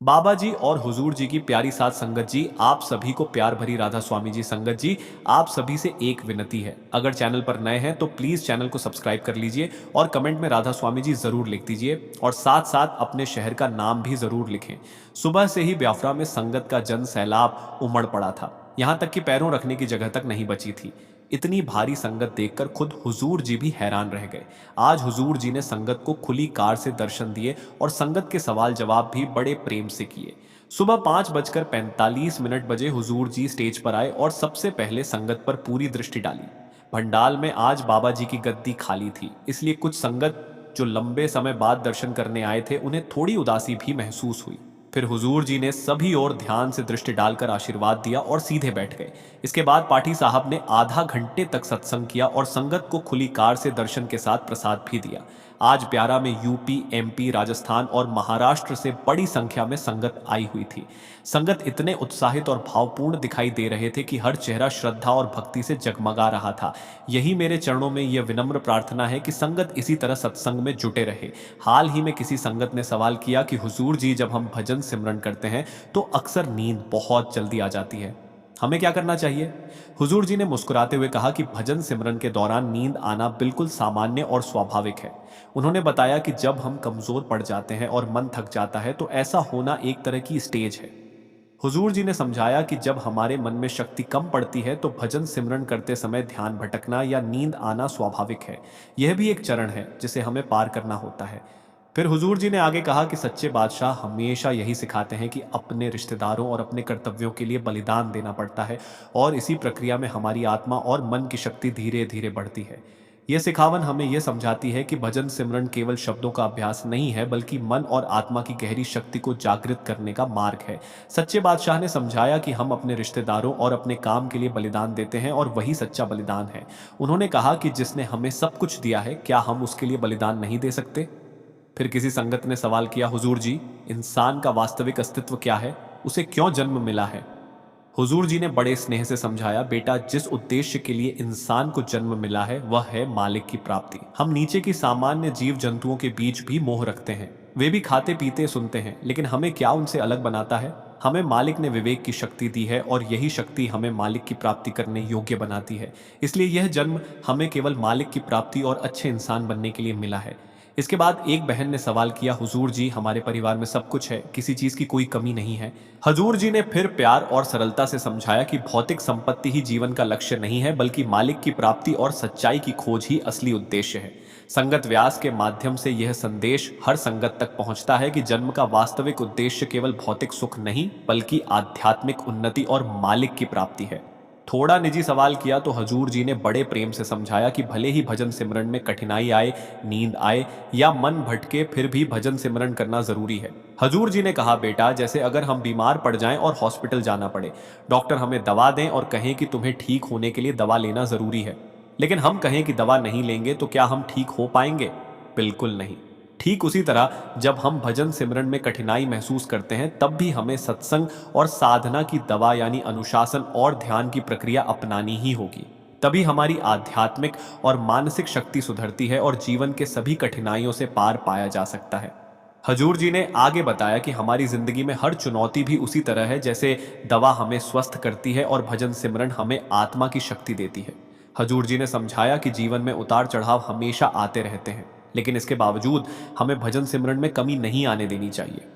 बाबा जी और हुजूर जी की प्यारी साथ संगत जी, आप सभी को प्यार भरी राधा स्वामी जी संगत जी, आप सभी से एक विनती है। अगर चैनल पर नए हैं तो प्लीज चैनल को सब्सक्राइब कर लीजिए और कमेंट में राधा स्वामी जी जरूर लिख दीजिए और साथ साथ अपने शहर का नाम भी जरूर लिखें। सुबह से ही ब्याफ्रा में संगत का जन सैलाब उमड़ पड़ा था। यहाँ तक कि पैरों रखने की जगह तक नहीं बची थी। इतनी भारी संगत देखकर खुद हुजूर जी भी हैरान रह गए। आज हुजूर जी ने संगत को खुली कार से दर्शन दिए और संगत के सवाल जवाब भी बड़े प्रेम से किए। सुबह 5:45 बजे हुजूर जी स्टेज पर आए और सबसे पहले संगत पर पूरी दृष्टि डाली। भंडाल में आज बाबा जी की गद्दी खाली थी, इसलिए कुछ संगत जो लंबे समय बाद दर्शन करने आए थे उन्हें थोड़ी उदासी भी महसूस हुई। फिर हुजूर जी ने सभी ओर ध्यान से दृष्टि डालकर आशीर्वाद दिया और सीधे बैठ गए। इसके बाद पाठी साहब ने आधा घंटे तक सत्संग किया और संगत को खुली कार से दर्शन के साथ प्रसाद भी दिया। आज प्यारा में यूपी, एमपी, राजस्थान और महाराष्ट्र से बड़ी संख्या में संगत आई हुई थी। संगत इतने उत्साहित और भावपूर्ण दिखाई दे रहे थे कि हर चेहरा श्रद्धा और भक्ति से जगमगा रहा था। यही मेरे चरणों में यह विनम्र प्रार्थना है कि संगत इसी तरह सत्संग में जुटे रहे। हाल ही में किसी संगत ने सवाल किया कि हुजूर जी, जब हम भजन सिमरन करते हैं तो अक्सर नींद बहुत जल्दी आ जाती है, हमें क्या करना चाहिए? हुजूर जी ने मुस्कुराते हुए कहा कि भजन सिमरन के दौरान नींद आना बिल्कुल सामान्य और स्वाभाविक है। उन्होंने बताया कि जब हम कमजोर पड़ जाते हैं और मन थक जाता है तो ऐसा होना एक तरह की स्टेज है। हुजूर जी ने समझाया कि जब हमारे मन में शक्ति कम पड़ती है तो भजन सिमरन करते समय ध्यान भटकना या नींद आना स्वाभाविक है। यह भी एक चरण है जिसे हमें पार करना होता है। फिर हुजूर जी ने आगे कहा कि सच्चे बादशाह हमेशा यही सिखाते हैं कि अपने रिश्तेदारों और अपने कर्तव्यों के लिए बलिदान देना पड़ता है और इसी प्रक्रिया में हमारी आत्मा और मन की शक्ति धीरे धीरे बढ़ती है। यह सिखावन हमें यह समझाती है कि भजन सिमरन केवल शब्दों का अभ्यास नहीं है, बल्कि मन और आत्मा की गहरी शक्ति को जागृत करने का मार्ग है। सच्चे बादशाह ने समझाया कि हम अपने रिश्तेदारों और अपने काम के लिए बलिदान देते हैं और वही सच्चा बलिदान है। उन्होंने कहा कि जिसने हमें सब कुछ दिया है, क्या हम उसके लिए बलिदान नहीं दे सकते? फिर किसी संगत ने सवाल किया, हुजूर जी, इंसान का वास्तविक अस्तित्व क्या है? उसे क्यों जन्म मिला है? हुजूर जी ने बड़े स्नेह से समझाया, बेटा, जिस उद्देश्य के लिए इंसान को जन्म मिला है वह है मालिक की प्राप्ति। हम नीचे की सामान्य जीव जंतुओं के बीच भी मोह रखते हैं। वे भी खाते पीते सुनते हैं, लेकिन हमें क्या उनसे अलग बनाता है? हमें मालिक ने विवेक की शक्ति दी है और यही शक्ति हमें मालिक की प्राप्ति करने योग्य बनाती है। इसलिए यह जन्म हमें केवल मालिक की प्राप्ति और अच्छे इंसान बनने के लिए मिला है। इसके बाद एक बहन ने सवाल किया, हुजूर जी, हमारे परिवार में सब कुछ है, किसी चीज की कोई कमी नहीं है। हजूर जी ने फिर प्यार और सरलता से समझाया कि भौतिक संपत्ति ही जीवन का लक्ष्य नहीं है, बल्कि मालिक की प्राप्ति और सच्चाई की खोज ही असली उद्देश्य है। संगत व्यास के माध्यम से यह संदेश हर संगत तक पहुंचता है कि जन्म का वास्तविक उद्देश्य केवल भौतिक सुख नहीं, बल्कि आध्यात्मिक उन्नति और मालिक की प्राप्ति है। थोड़ा निजी सवाल किया तो हजूर जी ने बड़े प्रेम से समझाया कि भले ही भजन सिमरन में कठिनाई आए, नींद आए या मन भटके, फिर भी भजन सिमरन करना जरूरी है। हजूर जी ने कहा, बेटा, जैसे अगर हम बीमार पड़ जाएं और हॉस्पिटल जाना पड़े, डॉक्टर हमें दवा दें और कहें कि तुम्हें ठीक होने के लिए दवा लेना जरूरी है, लेकिन हम कहें कि दवा नहीं लेंगे तो क्या हम ठीक हो पाएंगे? बिल्कुल नहीं। ठीक उसी तरह जब हम भजन सिमरन में कठिनाई महसूस करते हैं, तब भी हमें सत्संग और साधना की दवा यानी अनुशासन और ध्यान की प्रक्रिया अपनानी ही होगी। तभी हमारी आध्यात्मिक और मानसिक शक्ति सुधरती है और जीवन के सभी कठिनाइयों से पार पाया जा सकता है। हजूर जी ने आगे बताया कि हमारी जिंदगी में हर चुनौती भी उसी तरह है जैसे दवा हमें स्वस्थ करती है और भजन सिमरन हमें आत्मा की शक्ति देती है। हजूर जी ने समझाया कि जीवन में उतार चढ़ाव हमेशा आते रहते हैं, लेकिन इसके बावजूद हमें भजन सिमरन में कमी नहीं आने देनी चाहिए।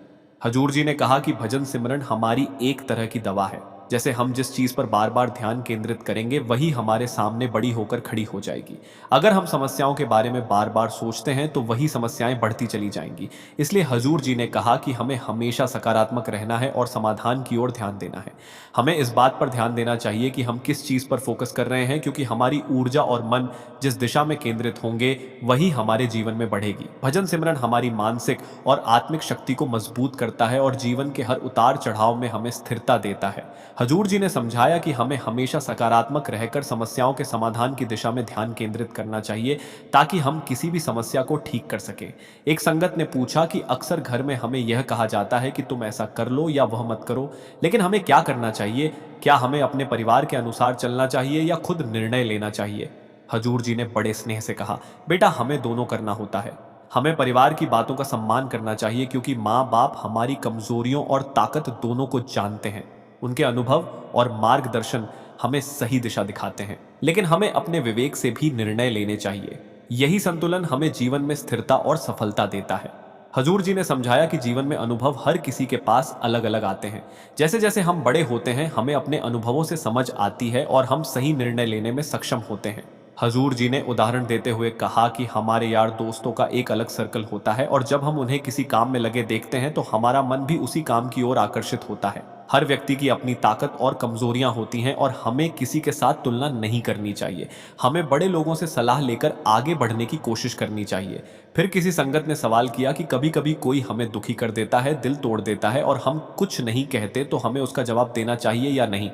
हजूर जी ने कहा कि भजन सिमरन हमारी एक तरह की दवा है। जैसे हम जिस चीज पर बार बार ध्यान केंद्रित करेंगे, वही हमारे सामने बड़ी होकर खड़ी हो जाएगी। अगर हम समस्याओं के बारे में बार बार सोचते हैं तो वही समस्याएं बढ़ती चली जाएंगी। इसलिए हजूर जी ने कहा कि हमें हमेशा सकारात्मक रहना है और समाधान की ओर ध्यान देना है। हमें इस बात पर ध्यान देना चाहिए कि हम किस चीज पर फोकस कर रहे हैं, क्योंकि हमारी ऊर्जा और मन जिस दिशा में केंद्रित होंगे वही हमारे जीवन में बढ़ेगी। भजन सिमरन हमारी मानसिक और आत्मिक शक्ति को मजबूत करता है और जीवन के हर उतार चढ़ाव में हमें स्थिरता देता है। हजूर जी ने समझाया कि हमें हमेशा सकारात्मक रहकर समस्याओं के समाधान की दिशा में ध्यान केंद्रित करना चाहिए, ताकि हम किसी भी समस्या को ठीक कर सकें। एक संगत ने पूछा कि अक्सर घर में हमें यह कहा जाता है कि तुम ऐसा कर लो या वह मत करो, लेकिन हमें क्या करना चाहिए? क्या हमें अपने परिवार के अनुसार चलना चाहिए या खुद निर्णय लेना चाहिए? हजूर जी ने बड़े स्नेह से कहा, बेटा, हमें दोनों करना होता है। हमें परिवार की बातों का सम्मान करना चाहिए क्योंकि माँ बाप हमारी कमजोरियों और ताकत दोनों को जानते हैं। उनके अनुभव और मार्गदर्शन हमें सही दिशा दिखाते हैं, लेकिन हमें अपने विवेक से भी निर्णय लेने चाहिए। यही संतुलन हमें जीवन में स्थिरता और सफलता देता है। हजूर जी ने समझाया कि जीवन में अनुभव हर किसी के पास अलग अलग आते हैं। जैसे जैसे हम बड़े होते हैं, हमें अपने अनुभवों से समझ आती है और हम सही निर्णय लेने में सक्षम होते हैं। हजूर जी ने उदाहरण देते हुए कहा कि हमारे यार दोस्तों का एक अलग सर्कल होता है और जब हम उन्हें किसी काम में लगे देखते हैं तो हमारा मन भी उसी काम की ओर आकर्षित होता है। हर व्यक्ति की अपनी ताकत और कमजोरियां होती हैं और हमें किसी के साथ तुलना नहीं करनी चाहिए। हमें बड़े लोगों से सलाह लेकर आगे बढ़ने की कोशिश करनी चाहिए। फिर किसी संगत ने सवाल किया कि कभी कभी कोई हमें दुखी कर देता है, दिल तोड़ देता है और हम कुछ नहीं कहते, तो हमें उसका जवाब देना चाहिए या नहीं।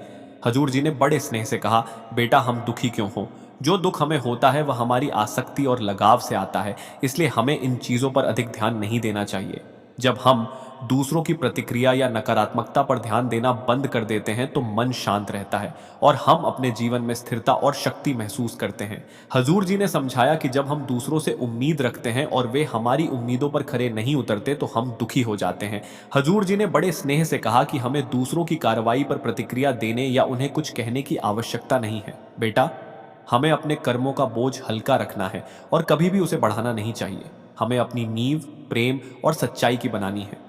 हजूर जी ने बड़े स्नेह से कहा, बेटा हम दुखी क्यों हों? जो दुख हमें होता है वह हमारी आसक्ति और लगाव से आता है, इसलिए हमें इन चीज़ों पर अधिक ध्यान नहीं देना चाहिए। जब हम दूसरों की प्रतिक्रिया या नकारात्मकता पर ध्यान देना बंद कर देते हैं तो मन शांत रहता है और हम अपने जीवन में स्थिरता और शक्ति महसूस करते हैं। हजूर जी ने समझाया कि जब हम दूसरों से उम्मीद रखते हैं और वे हमारी उम्मीदों पर खरे नहीं उतरते तो हम दुखी हो जाते हैं। हजूर जी ने बड़े स्नेह से कहा कि हमें दूसरों की कार्रवाई पर प्रतिक्रिया देने या उन्हें कुछ कहने की आवश्यकता नहीं है। बेटा, हमें अपने कर्मों का बोझ हल्का रखना है और कभी भी उसे बढ़ाना नहीं चाहिए। हमें अपनी नींव प्रेम और सच्चाई की बनानी है।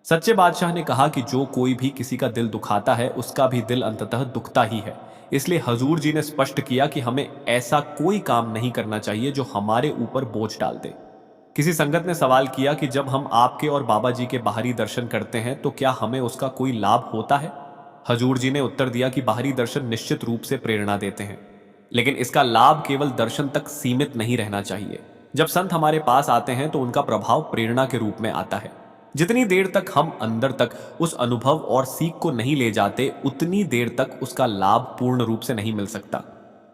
सच्चे बादशाह ने कहा कि जो कोई भी किसी का दिल दुखाता है उसका भी दिल अंततः दुखता ही है। इसलिए हजूर जी ने स्पष्ट किया कि हमें ऐसा कोई काम नहीं करना चाहिए जो हमारे ऊपर बोझ डाल दे। किसी संगत ने सवाल किया कि जब हम आपके और बाबा जी के बाहरी दर्शन करते हैं तो क्या हमें उसका कोई लाभ होता है? हजूर जी ने उत्तर दिया कि बाहरी दर्शन निश्चित रूप से प्रेरणा देते हैं, लेकिन इसका लाभ केवल दर्शन तक सीमित नहीं रहना चाहिए। जब संत हमारे पास आते हैं तो उनका प्रभाव प्रेरणा के रूप में आता है। जितनी देर तक हम अंदर तक उस अनुभव और सीख को नहीं ले जाते, उतनी देर तक उसका लाभ पूर्ण रूप से नहीं मिल सकता।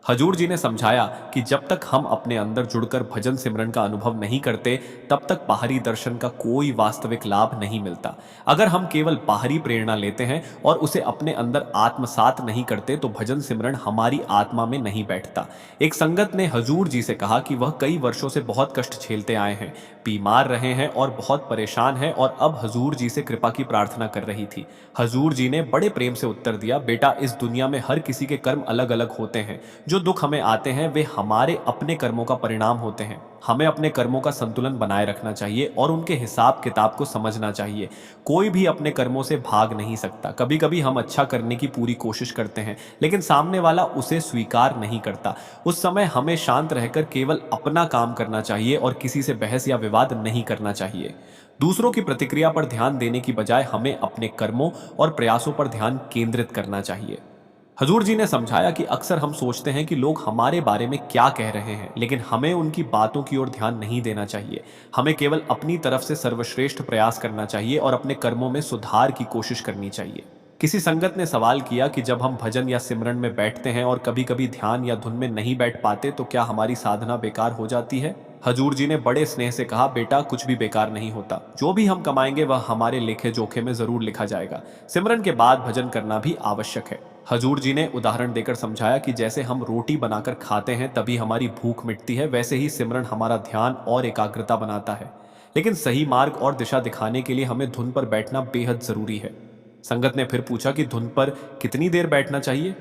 हजूर जी ने समझाया कि जब तक हम अपने अंदर जुड़कर भजन सिमरन का अनुभव नहीं करते, तब तक बाहरी दर्शन का कोई वास्तविक लाभ नहीं मिलता। अगर हम केवल बाहरी प्रेरणा लेते हैं और उसे अपने अंदर आत्मसात नहीं करते तो भजन सिमरन हमारी आत्मा में नहीं बैठता। एक संगत ने हजूर जी से कहा कि वह कई वर्षों से बहुत कष्ट झेलते आए हैं, बीमार रहे हैं और बहुत परेशान हैं और अब हजूर जी से कृपा की प्रार्थना कर रही थी। हजूर जी ने बड़े प्रेम से उत्तर दिया, बेटा इस दुनिया में हर किसी के कर्म अलग अलग होते हैं। जो दुख हमें आते हैं वे हमारे अपने कर्मों का परिणाम होते हैं। हमें अपने कर्मों का संतुलन बनाए रखना चाहिए और उनके हिसाब किताब को समझना चाहिए। कोई भी अपने कर्मों से भाग नहीं सकता। कभी कभी हम अच्छा करने की पूरी कोशिश करते हैं लेकिन सामने वाला उसे स्वीकार नहीं करता। उस समय हमें शांत रहकर केवल अपना काम करना चाहिए और किसी से बहस या विवाद नहीं करना चाहिए। दूसरों की प्रतिक्रिया पर ध्यान देने की बजाय हमें अपने कर्मों और प्रयासों पर ध्यान केंद्रित करना चाहिए। हजूर जी ने समझाया कि अक्सर हम सोचते हैं कि लोग हमारे बारे में क्या कह रहे हैं, लेकिन हमें उनकी बातों की ओर ध्यान नहीं देना चाहिए। हमें केवल अपनी तरफ से सर्वश्रेष्ठ प्रयास करना चाहिए और अपने कर्मों में सुधार की कोशिश करनी चाहिए। किसी संगत ने सवाल किया कि जब हम भजन या सिमरन में बैठते हैं और कभी कभी ध्यान या धुन में नहीं बैठ पाते तो क्या हमारी साधना बेकार हो जाती है? हजूर जी ने बड़े स्नेह से कहा, बेटा कुछ भी बेकार नहीं होता। जो भी हम कमाएंगे वह हमारे लेखे जोखे में जरूर लिखा जाएगा। सिमरन के बाद भजन करना भी आवश्यक है। हजूर जी ने उदाहरण देकर समझाया कि जैसे हम रोटी बनाकर खाते हैं तभी हमारी भूख मिटती है, वैसे ही सिमरन हमारा ध्यान और एकाग्रता बनाता है। लेकिन सही मार्ग और दिशा दिखाने के लिए हमें धुन पर बैठना बेहद जरूरी है। संगत ने फिर पूछा कि धुन पर कितनी देर बैठना चाहिए?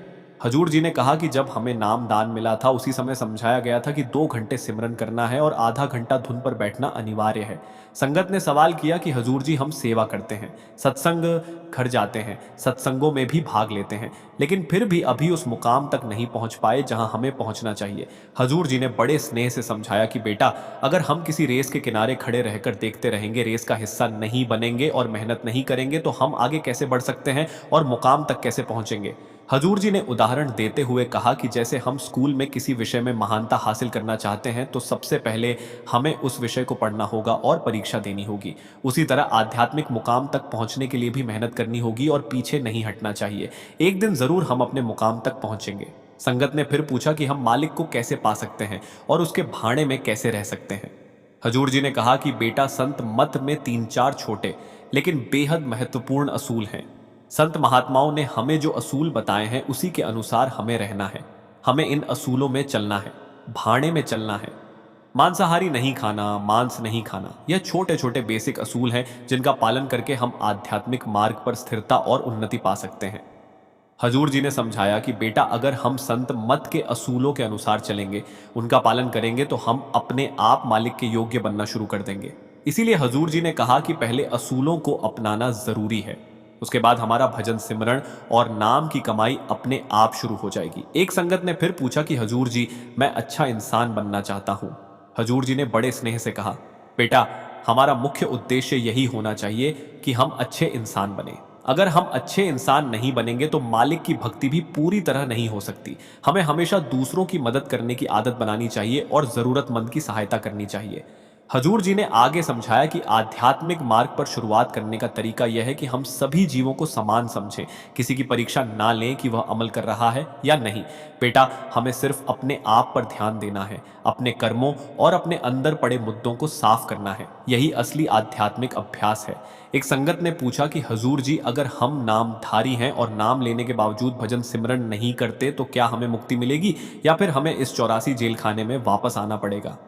हजूर जी ने कहा कि जब हमें नाम दान मिला था उसी समय समझाया गया था कि 2 घंटे सिमरन करना है और आधा घंटा धुन पर बैठना अनिवार्य है। संगत ने सवाल किया कि हजूर जी हम सेवा करते हैं, सत्संग घर जाते हैं, सत्संगों में भी भाग लेते हैं, लेकिन फिर भी अभी उस मुकाम तक नहीं पहुंच पाए जहां हमें पहुंचना चाहिए। हजूर जी ने बड़े स्नेह से समझाया कि बेटा अगर हम किसी रेस के किनारे खड़े रहकर देखते रहेंगे, रेस का हिस्सा नहीं बनेंगे और मेहनत नहीं करेंगे तो हम आगे कैसे बढ़ सकते हैं और मुकाम तक कैसे पहुंचेंगे? हजूर जी ने उदाहरण देते हुए कहा कि जैसे हम स्कूल में किसी विषय में महानता हासिल करना चाहते हैं तो सबसे पहले हमें उस विषय को पढ़ना होगा और परीक्षा देनी होगी। उसी तरह आध्यात्मिक मुकाम तक पहुंचने के लिए भी मेहनत करनी होगी और पीछे नहीं हटना चाहिए। एक दिन जरूर हम अपने मुकाम तक पहुंचेंगे। संगत ने फिर पूछा कि हम मालिक को कैसे पा सकते हैं और उसके भाड़े में कैसे रह सकते हैं? हजूर जी ने कहा कि बेटा संत मत में 3-4 छोटे लेकिन बेहद महत्वपूर्ण असूल हैं। संत महात्माओं ने हमें जो असूल बताए हैं उसी के अनुसार हमें रहना है। हमें इन असूलों में चलना है, भाड़े में चलना है। मांसाहारी नहीं खाना, मांस नहीं खाना, यह छोटे छोटे बेसिक असूल हैं जिनका पालन करके हम आध्यात्मिक मार्ग पर स्थिरता और उन्नति पा सकते हैं। हजूर जी ने समझाया कि बेटा, अगर हम संत मत के असूलों के अनुसार चलेंगे, उनका पालन करेंगे, तो हम अपने आप मालिक के योग्य बनना शुरू कर देंगे। इसीलिए हजूर जी ने कहा कि पहले असूलों को अपनाना जरूरी है, उसके बाद हमारा भजन सिमरण और नाम की कमाई अपने आप शुरू हो जाएगी। एक संगत ने फिर पूछा कि हजूर जी, मैं अच्छा इंसान बनना चाहता हूं। हजूर जी ने बड़े स्नेह से कहा, बेटा, हमारा मुख्य उद्देश्य यही होना चाहिए कि हम अच्छे इंसान बने। अगर हम अच्छे इंसान नहीं बनेंगे तो मालिक की भक्ति भी पूरी तरह नहीं हो सकती। हमें हमेशा दूसरों की मदद करने की आदत बनानी चाहिए और जरूरतमंद की सहायता करनी चाहिए। हजूर जी ने आगे समझाया कि आध्यात्मिक मार्ग पर शुरुआत करने का तरीका यह है कि हम सभी जीवों को समान समझें, किसी की परीक्षा ना लें कि वह अमल कर रहा है या नहीं। बेटा, हमें सिर्फ अपने आप पर ध्यान देना है, अपने कर्मों और अपने अंदर पड़े मुद्दों को साफ करना है। यही असली आध्यात्मिक अभ्यास है। एक संगत ने पूछा कि हजूर जी, अगर हम नामधारी हैं और नाम लेने के बावजूद भजन सिमरन नहीं करते तो क्या हमें मुक्ति मिलेगी या फिर हमें इस 84 जेल खाने में वापस आना पड़ेगा?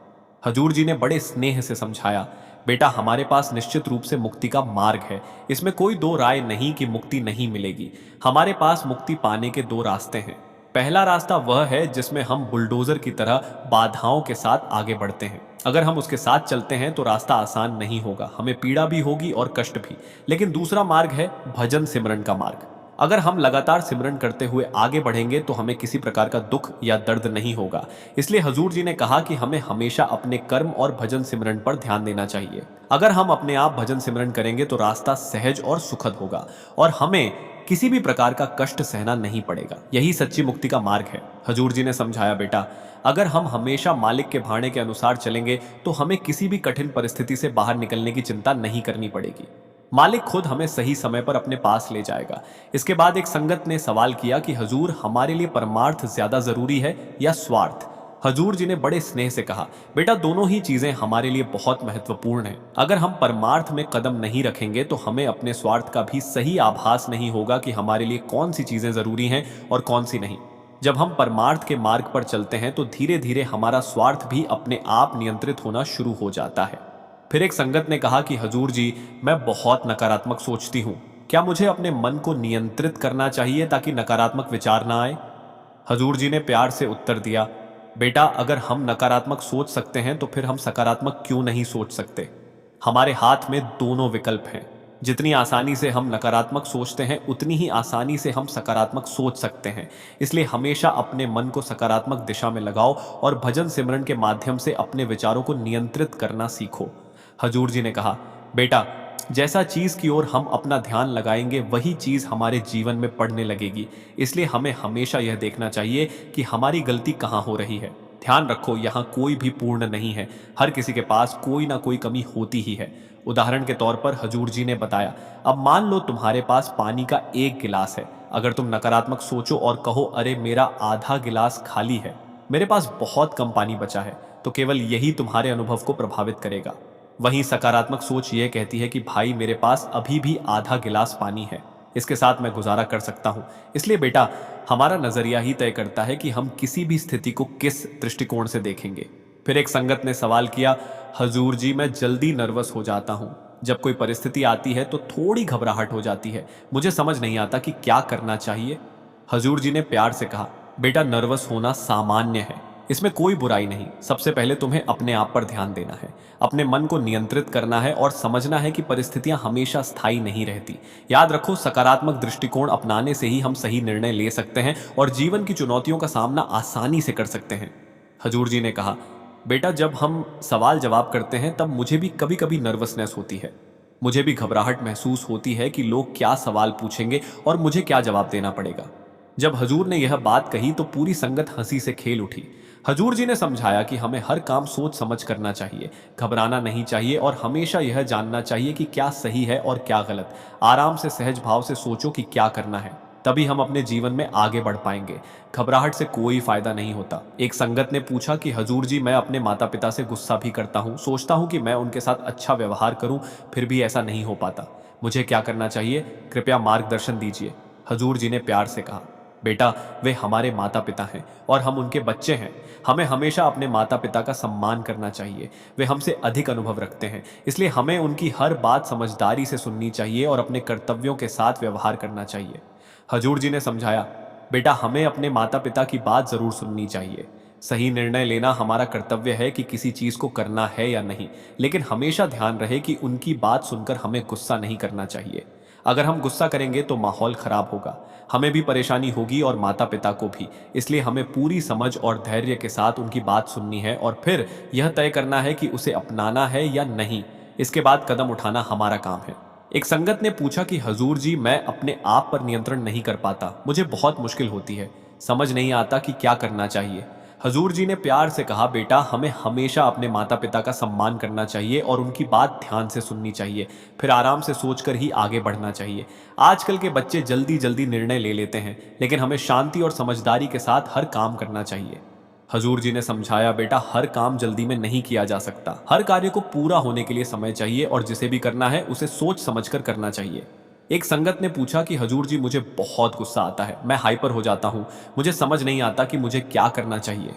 हजूर जी ने बड़े स्नेह से समझाया, बेटा, हमारे पास निश्चित रूप से मुक्ति का मार्ग है। इसमें कोई दो राय नहीं कि मुक्ति नहीं मिलेगी। हमारे पास मुक्ति पाने के दो रास्ते हैं। पहला रास्ता वह है जिसमें हम बुलडोजर की तरह बाधाओं के साथ आगे बढ़ते हैं। अगर हम उसके साथ चलते हैं तो रास्ता आसान नहीं होगा, हमें पीड़ा भी होगी और कष्ट भी। लेकिन दूसरा मार्ग है भजन सिमरन का मार्ग। अगर हम लगातार सिमरन करते हुए आगे बढ़ेंगे तो हमें किसी प्रकार का दुख या दर्द नहीं होगा। इसलिए हजूर जी ने कहा कि हमें हमेशा अपने कर्म और भजन सिमरन पर ध्यान देना चाहिए। अगर हम अपने आप भजन सिमरन करेंगे तो रास्ता सहज और सुखद होगा और हमें किसी भी प्रकार का कष्ट सहना नहीं पड़ेगा। यही सच्ची मुक्ति का मार्ग है। हजूर जी ने समझाया, बेटा, अगर हम हमेशा मालिक के भाणे के अनुसार चलेंगे तो हमें किसी भी कठिन परिस्थिति से बाहर निकलने की चिंता नहीं करनी पड़ेगी। मालिक खुद हमें सही समय पर अपने पास ले जाएगा। इसके बाद एक संगत ने सवाल किया कि हजूर, हमारे लिए परमार्थ ज्यादा जरूरी है या स्वार्थ? हजूर जी ने बड़े स्नेह से कहा, बेटा, दोनों ही चीजें हमारे लिए बहुत महत्वपूर्ण हैं। अगर हम परमार्थ में कदम नहीं रखेंगे तो हमें अपने स्वार्थ का भी सही आभास नहीं होगा कि हमारे लिए कौन सी चीजें जरूरी हैं और कौन सी नहीं। जब हम परमार्थ के मार्ग पर चलते हैं तो धीरे धीरे हमारा स्वार्थ भी अपने आप नियंत्रित होना शुरू हो जाता है। फिर एक संगत ने कहा कि हजूर जी, मैं बहुत नकारात्मक सोचती हूँ, क्या मुझे अपने मन को नियंत्रित करना चाहिए ताकि नकारात्मक विचार ना आए? हजूर जी ने प्यार से उत्तर दिया, बेटा, अगर हम नकारात्मक सोच सकते हैं तो फिर हम सकारात्मक क्यों नहीं सोच सकते? हमारे हाथ में दोनों विकल्प हैं। जितनी आसानी से हम नकारात्मक सोचते हैं उतनी ही आसानी से हम सकारात्मक सोच सकते हैं। इसलिए हमेशा अपने मन को सकारात्मक दिशा में लगाओ और भजन सिमरन के माध्यम से अपने विचारों को नियंत्रित करना सीखो। हजूर जी ने कहा, बेटा, जैसा चीज की ओर हम अपना ध्यान लगाएंगे वही चीज हमारे जीवन में पड़ने लगेगी। इसलिए हमें हमेशा यह देखना चाहिए कि हमारी गलती कहाँ हो रही है। ध्यान रखो, यहाँ कोई भी पूर्ण नहीं है, हर किसी के पास कोई ना कोई कमी होती ही है। उदाहरण के तौर पर हजूर जी ने बताया, अब मान लो तुम्हारे पास पानी का एक गिलास है। अगर तुम नकारात्मक सोचो और कहो, अरे मेरा आधा गिलास खाली है, मेरे पास बहुत कम पानी बचा है, तो केवल यही तुम्हारे अनुभव को प्रभावित करेगा। वहीं सकारात्मक सोच यह कहती है कि भाई, मेरे पास अभी भी आधा गिलास पानी है, इसके साथ मैं गुजारा कर सकता हूं। इसलिए बेटा, हमारा नजरिया ही तय करता है कि हम किसी भी स्थिति को किस दृष्टिकोण से देखेंगे। फिर एक संगत ने सवाल किया, हजूर जी, मैं जल्दी नर्वस हो जाता हूं। जब कोई परिस्थिति आती है तो थोड़ी घबराहट हो जाती है, मुझे समझ नहीं आता कि क्या करना चाहिए। हजूर जी ने प्यार से कहा, बेटा, नर्वस होना सामान्य है, इसमें कोई बुराई नहीं। सबसे पहले तुम्हें अपने आप पर ध्यान देना है, अपने मन को नियंत्रित करना है और समझना है कि परिस्थितियां हमेशा स्थायी नहीं रहती। याद रखो, सकारात्मक दृष्टिकोण अपनाने से ही हम सही निर्णय ले सकते हैं और जीवन की चुनौतियों का सामना आसानी से कर सकते हैं। हजूर जी ने कहा, बेटा, जब हम सवाल जवाब करते हैं तब मुझे भी कभी कभी नर्वसनेस होती है। मुझे भी घबराहट महसूस होती है कि लोग क्या सवाल पूछेंगे और मुझे क्या जवाब देना पड़ेगा। जब हजूर ने यह बात कही तो पूरी संगत हंसी से खेल उठी। हजूर जी ने समझाया कि हमें हर काम सोच समझ करना चाहिए, घबराना नहीं चाहिए और हमेशा यह जानना चाहिए कि क्या सही है और क्या गलत। आराम से, सहज भाव से सोचो कि क्या करना है, तभी हम अपने जीवन में आगे बढ़ पाएंगे। घबराहट से कोई फायदा नहीं होता। एक संगत ने पूछा कि हजूर जी, मैं अपने माता पिता से गुस्सा भी करता हूँ, सोचता हूँ कि मैं उनके साथ अच्छा व्यवहार करूँ, फिर भी ऐसा नहीं हो पाता। मुझे क्या करना चाहिए? कृपया मार्गदर्शन दीजिए। हजूर जी ने प्यार से कहा, बेटा, वे हमारे माता पिता हैं और हम उनके बच्चे हैं। हमें हमेशा अपने माता पिता का सम्मान करना चाहिए। वे हमसे अधिक अनुभव रखते हैं, इसलिए हमें उनकी हर बात समझदारी से सुननी चाहिए और अपने कर्तव्यों के साथ व्यवहार करना चाहिए। हजूर जी ने समझाया, बेटा, हमें अपने माता पिता की बात जरूर सुननी चाहिए। सही निर्णय लेना हमारा कर्तव्य है कि किसी चीज को करना है या नहीं, लेकिन हमेशा ध्यान रहे कि उनकी बात सुनकर हमें गुस्सा नहीं करना चाहिए। अगर हम गुस्सा करेंगे तो माहौल खराब होगा, हमें भी परेशानी होगी और माता पिता को भी। इसलिए हमें पूरी समझ और धैर्य के साथ उनकी बात सुननी है और फिर यह तय करना है कि उसे अपनाना है या नहीं। इसके बाद कदम उठाना हमारा काम है। एक संगत ने पूछा कि हजूर जी, मैं अपने आप पर नियंत्रण नहीं कर पाता, मुझे बहुत मुश्किल होती है, समझ नहीं आता कि क्या करना चाहिए। हजूर जी ने प्यार से कहा, बेटा, हमें हमेशा अपने माता पिता का सम्मान करना चाहिए और उनकी बात ध्यान से सुननी चाहिए। फिर आराम से सोचकर ही आगे बढ़ना चाहिए। आजकल के बच्चे जल्दी जल्दी निर्णय ले लेते हैं, लेकिन हमें शांति और समझदारी के साथ हर काम करना चाहिए। हजूर जी ने समझाया, बेटा, हर काम जल्दी में नहीं किया जा सकता। हर कार्य को पूरा होने के लिए समय चाहिए और जिसे भी करना है उसे सोच समझकर करना चाहिए। एक संगत ने पूछा कि हजूर जी, मुझे बहुत गुस्सा आता है, मैं हाइपर हो जाता हूँ, मुझे समझ नहीं आता कि मुझे क्या करना चाहिए।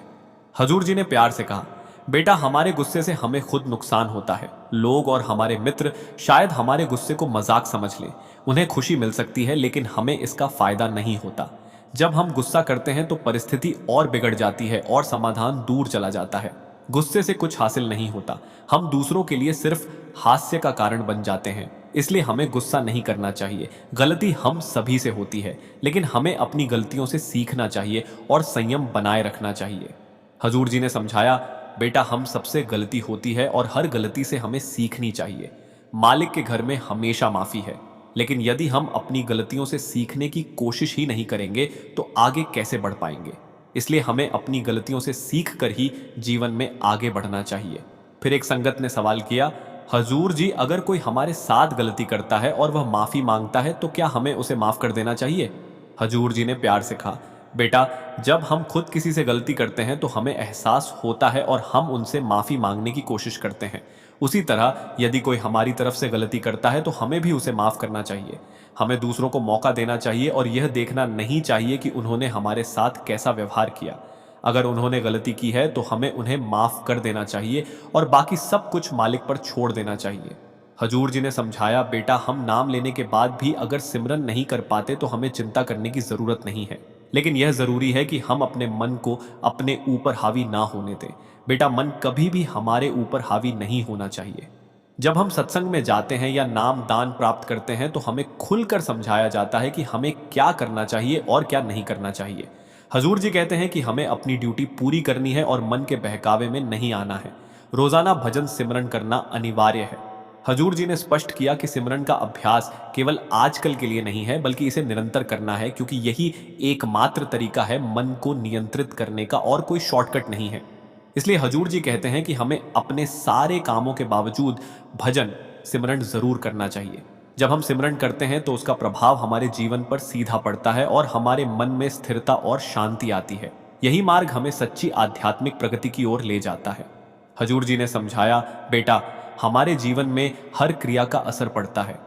हजूर जी ने प्यार से कहा, बेटा, हमारे गुस्से से हमें खुद नुकसान होता है। लोग और हमारे मित्र शायद हमारे गुस्से को मजाक समझ लें, उन्हें खुशी मिल सकती है, लेकिन हमें इसका फायदा नहीं होता। जब हम गुस्सा करते हैं तो परिस्थिति और बिगड़ जाती है और समाधान दूर चला जाता है। गुस्से से कुछ हासिल नहीं होता, हम दूसरों के लिए सिर्फ हास्य का कारण बन जाते हैं। इसलिए हमें गुस्सा नहीं करना चाहिए। गलती हम सभी से होती है, लेकिन हमें अपनी गलतियों से सीखना चाहिए और संयम बनाए रखना चाहिए। हजूर जी ने समझाया, बेटा, हम सबसे गलती होती है और हर गलती से हमें सीखनी चाहिए। मालिक के घर में हमेशा माफी है, लेकिन यदि हम अपनी गलतियों से सीखने की कोशिश ही नहीं करेंगे तो आगे कैसे बढ़ पाएंगे। इसलिए हमें अपनी गलतियों से सीख कर ही जीवन में आगे बढ़ना चाहिए। फिर एक संगत ने सवाल किया, हजूर जी, अगर कोई हमारे साथ गलती करता है और वह माफी मांगता है तो क्या हमें उसे माफ कर देना चाहिए। हजूर जी ने प्यार से कहा, बेटा, जब हम खुद किसी से गलती करते हैं तो हमें एहसास होता है और हम उनसे माफी मांगने की कोशिश करते हैं। उसी तरह यदि कोई हमारी तरफ से गलती करता है तो हमें भी उसे माफ करना चाहिए। हमें दूसरों को मौका देना चाहिए और यह देखना नहीं चाहिए कि उन्होंने हमारे साथ कैसा व्यवहार किया। अगर उन्होंने गलती की है तो हमें उन्हें माफ कर देना चाहिए और बाकी सब कुछ मालिक पर छोड़ देना चाहिए। हजूर जी ने समझाया, बेटा, हम नाम लेने के बाद भी अगर सिमरन नहीं कर पाते तो हमें चिंता करने की जरूरत नहीं है, लेकिन यह जरूरी है कि हम अपने मन को अपने ऊपर हावी ना होने दें। बेटा, मन कभी भी हमारे ऊपर हावी नहीं होना चाहिए। जब हम सत्संग में जाते हैं या नाम दान प्राप्त करते हैं तो हमें खुलकर समझाया जाता है कि हमें क्या करना चाहिए और क्या नहीं करना चाहिए। हजूर जी कहते हैं कि हमें अपनी ड्यूटी पूरी करनी है और मन के बहकावे में नहीं आना है। रोजाना भजन सिमरन करना अनिवार्य है। हजूर जी ने स्पष्ट किया कि सिमरन का अभ्यास केवल आजकल के लिए नहीं है, बल्कि इसे निरंतर करना है, क्योंकि यही एकमात्र तरीका है मन को नियंत्रित करने का और कोई शॉर्टकट नहीं है। इसलिए हजूर जी कहते हैं कि हमें अपने सारे कामों के बावजूद भजन सिमरन जरूर करना चाहिए। जब हम सिमरन करते हैं तो उसका प्रभाव हमारे जीवन पर सीधा पड़ता है और हमारे मन में स्थिरता और शांति आती है। यही मार्ग हमें सच्ची आध्यात्मिक प्रगति की ओर ले जाता है। हजूर जी ने समझाया, बेटा, हमारे जीवन में हर क्रिया का असर पड़ता है।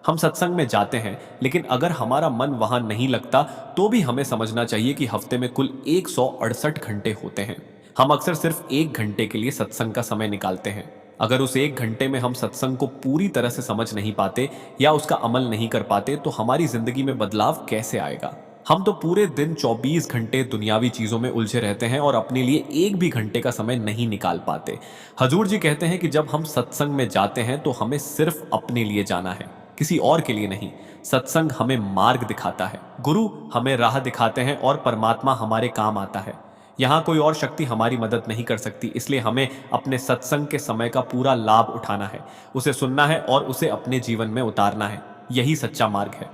हम सत्संग में जाते हैं, लेकिन अगर हमारा मन वहां नहीं लगता तो भी हमें समझना चाहिए कि हफ्ते में कुल 168 घंटे होते हैं। हम अक्सर सिर्फ 1 घंटे के लिए सत्संग का समय निकालते हैं। अगर उस 1 घंटे में हम सत्संग को पूरी तरह से समझ नहीं पाते या उसका अमल नहीं कर पाते तो हमारी जिंदगी में बदलाव कैसे आएगा। हम तो पूरे दिन 24 घंटे दुनियावी चीजों में उलझे रहते हैं और अपने लिए एक भी घंटे का समय नहीं निकाल पाते। हजूर जी कहते हैं कि जब हम सत्संग में जाते हैं तो हमें सिर्फ अपने लिए जाना है, किसी और के लिए नहीं। सत्संग हमें मार्ग दिखाता है, गुरु हमें राह दिखाते हैं और परमात्मा हमारे काम आता है। यहाँ कोई और शक्ति हमारी मदद नहीं कर सकती, इसलिए हमें अपने सत्संग के समय का पूरा लाभ उठाना है, उसे सुनना है और उसे अपने जीवन में उतारना है। यही सच्चा मार्ग है।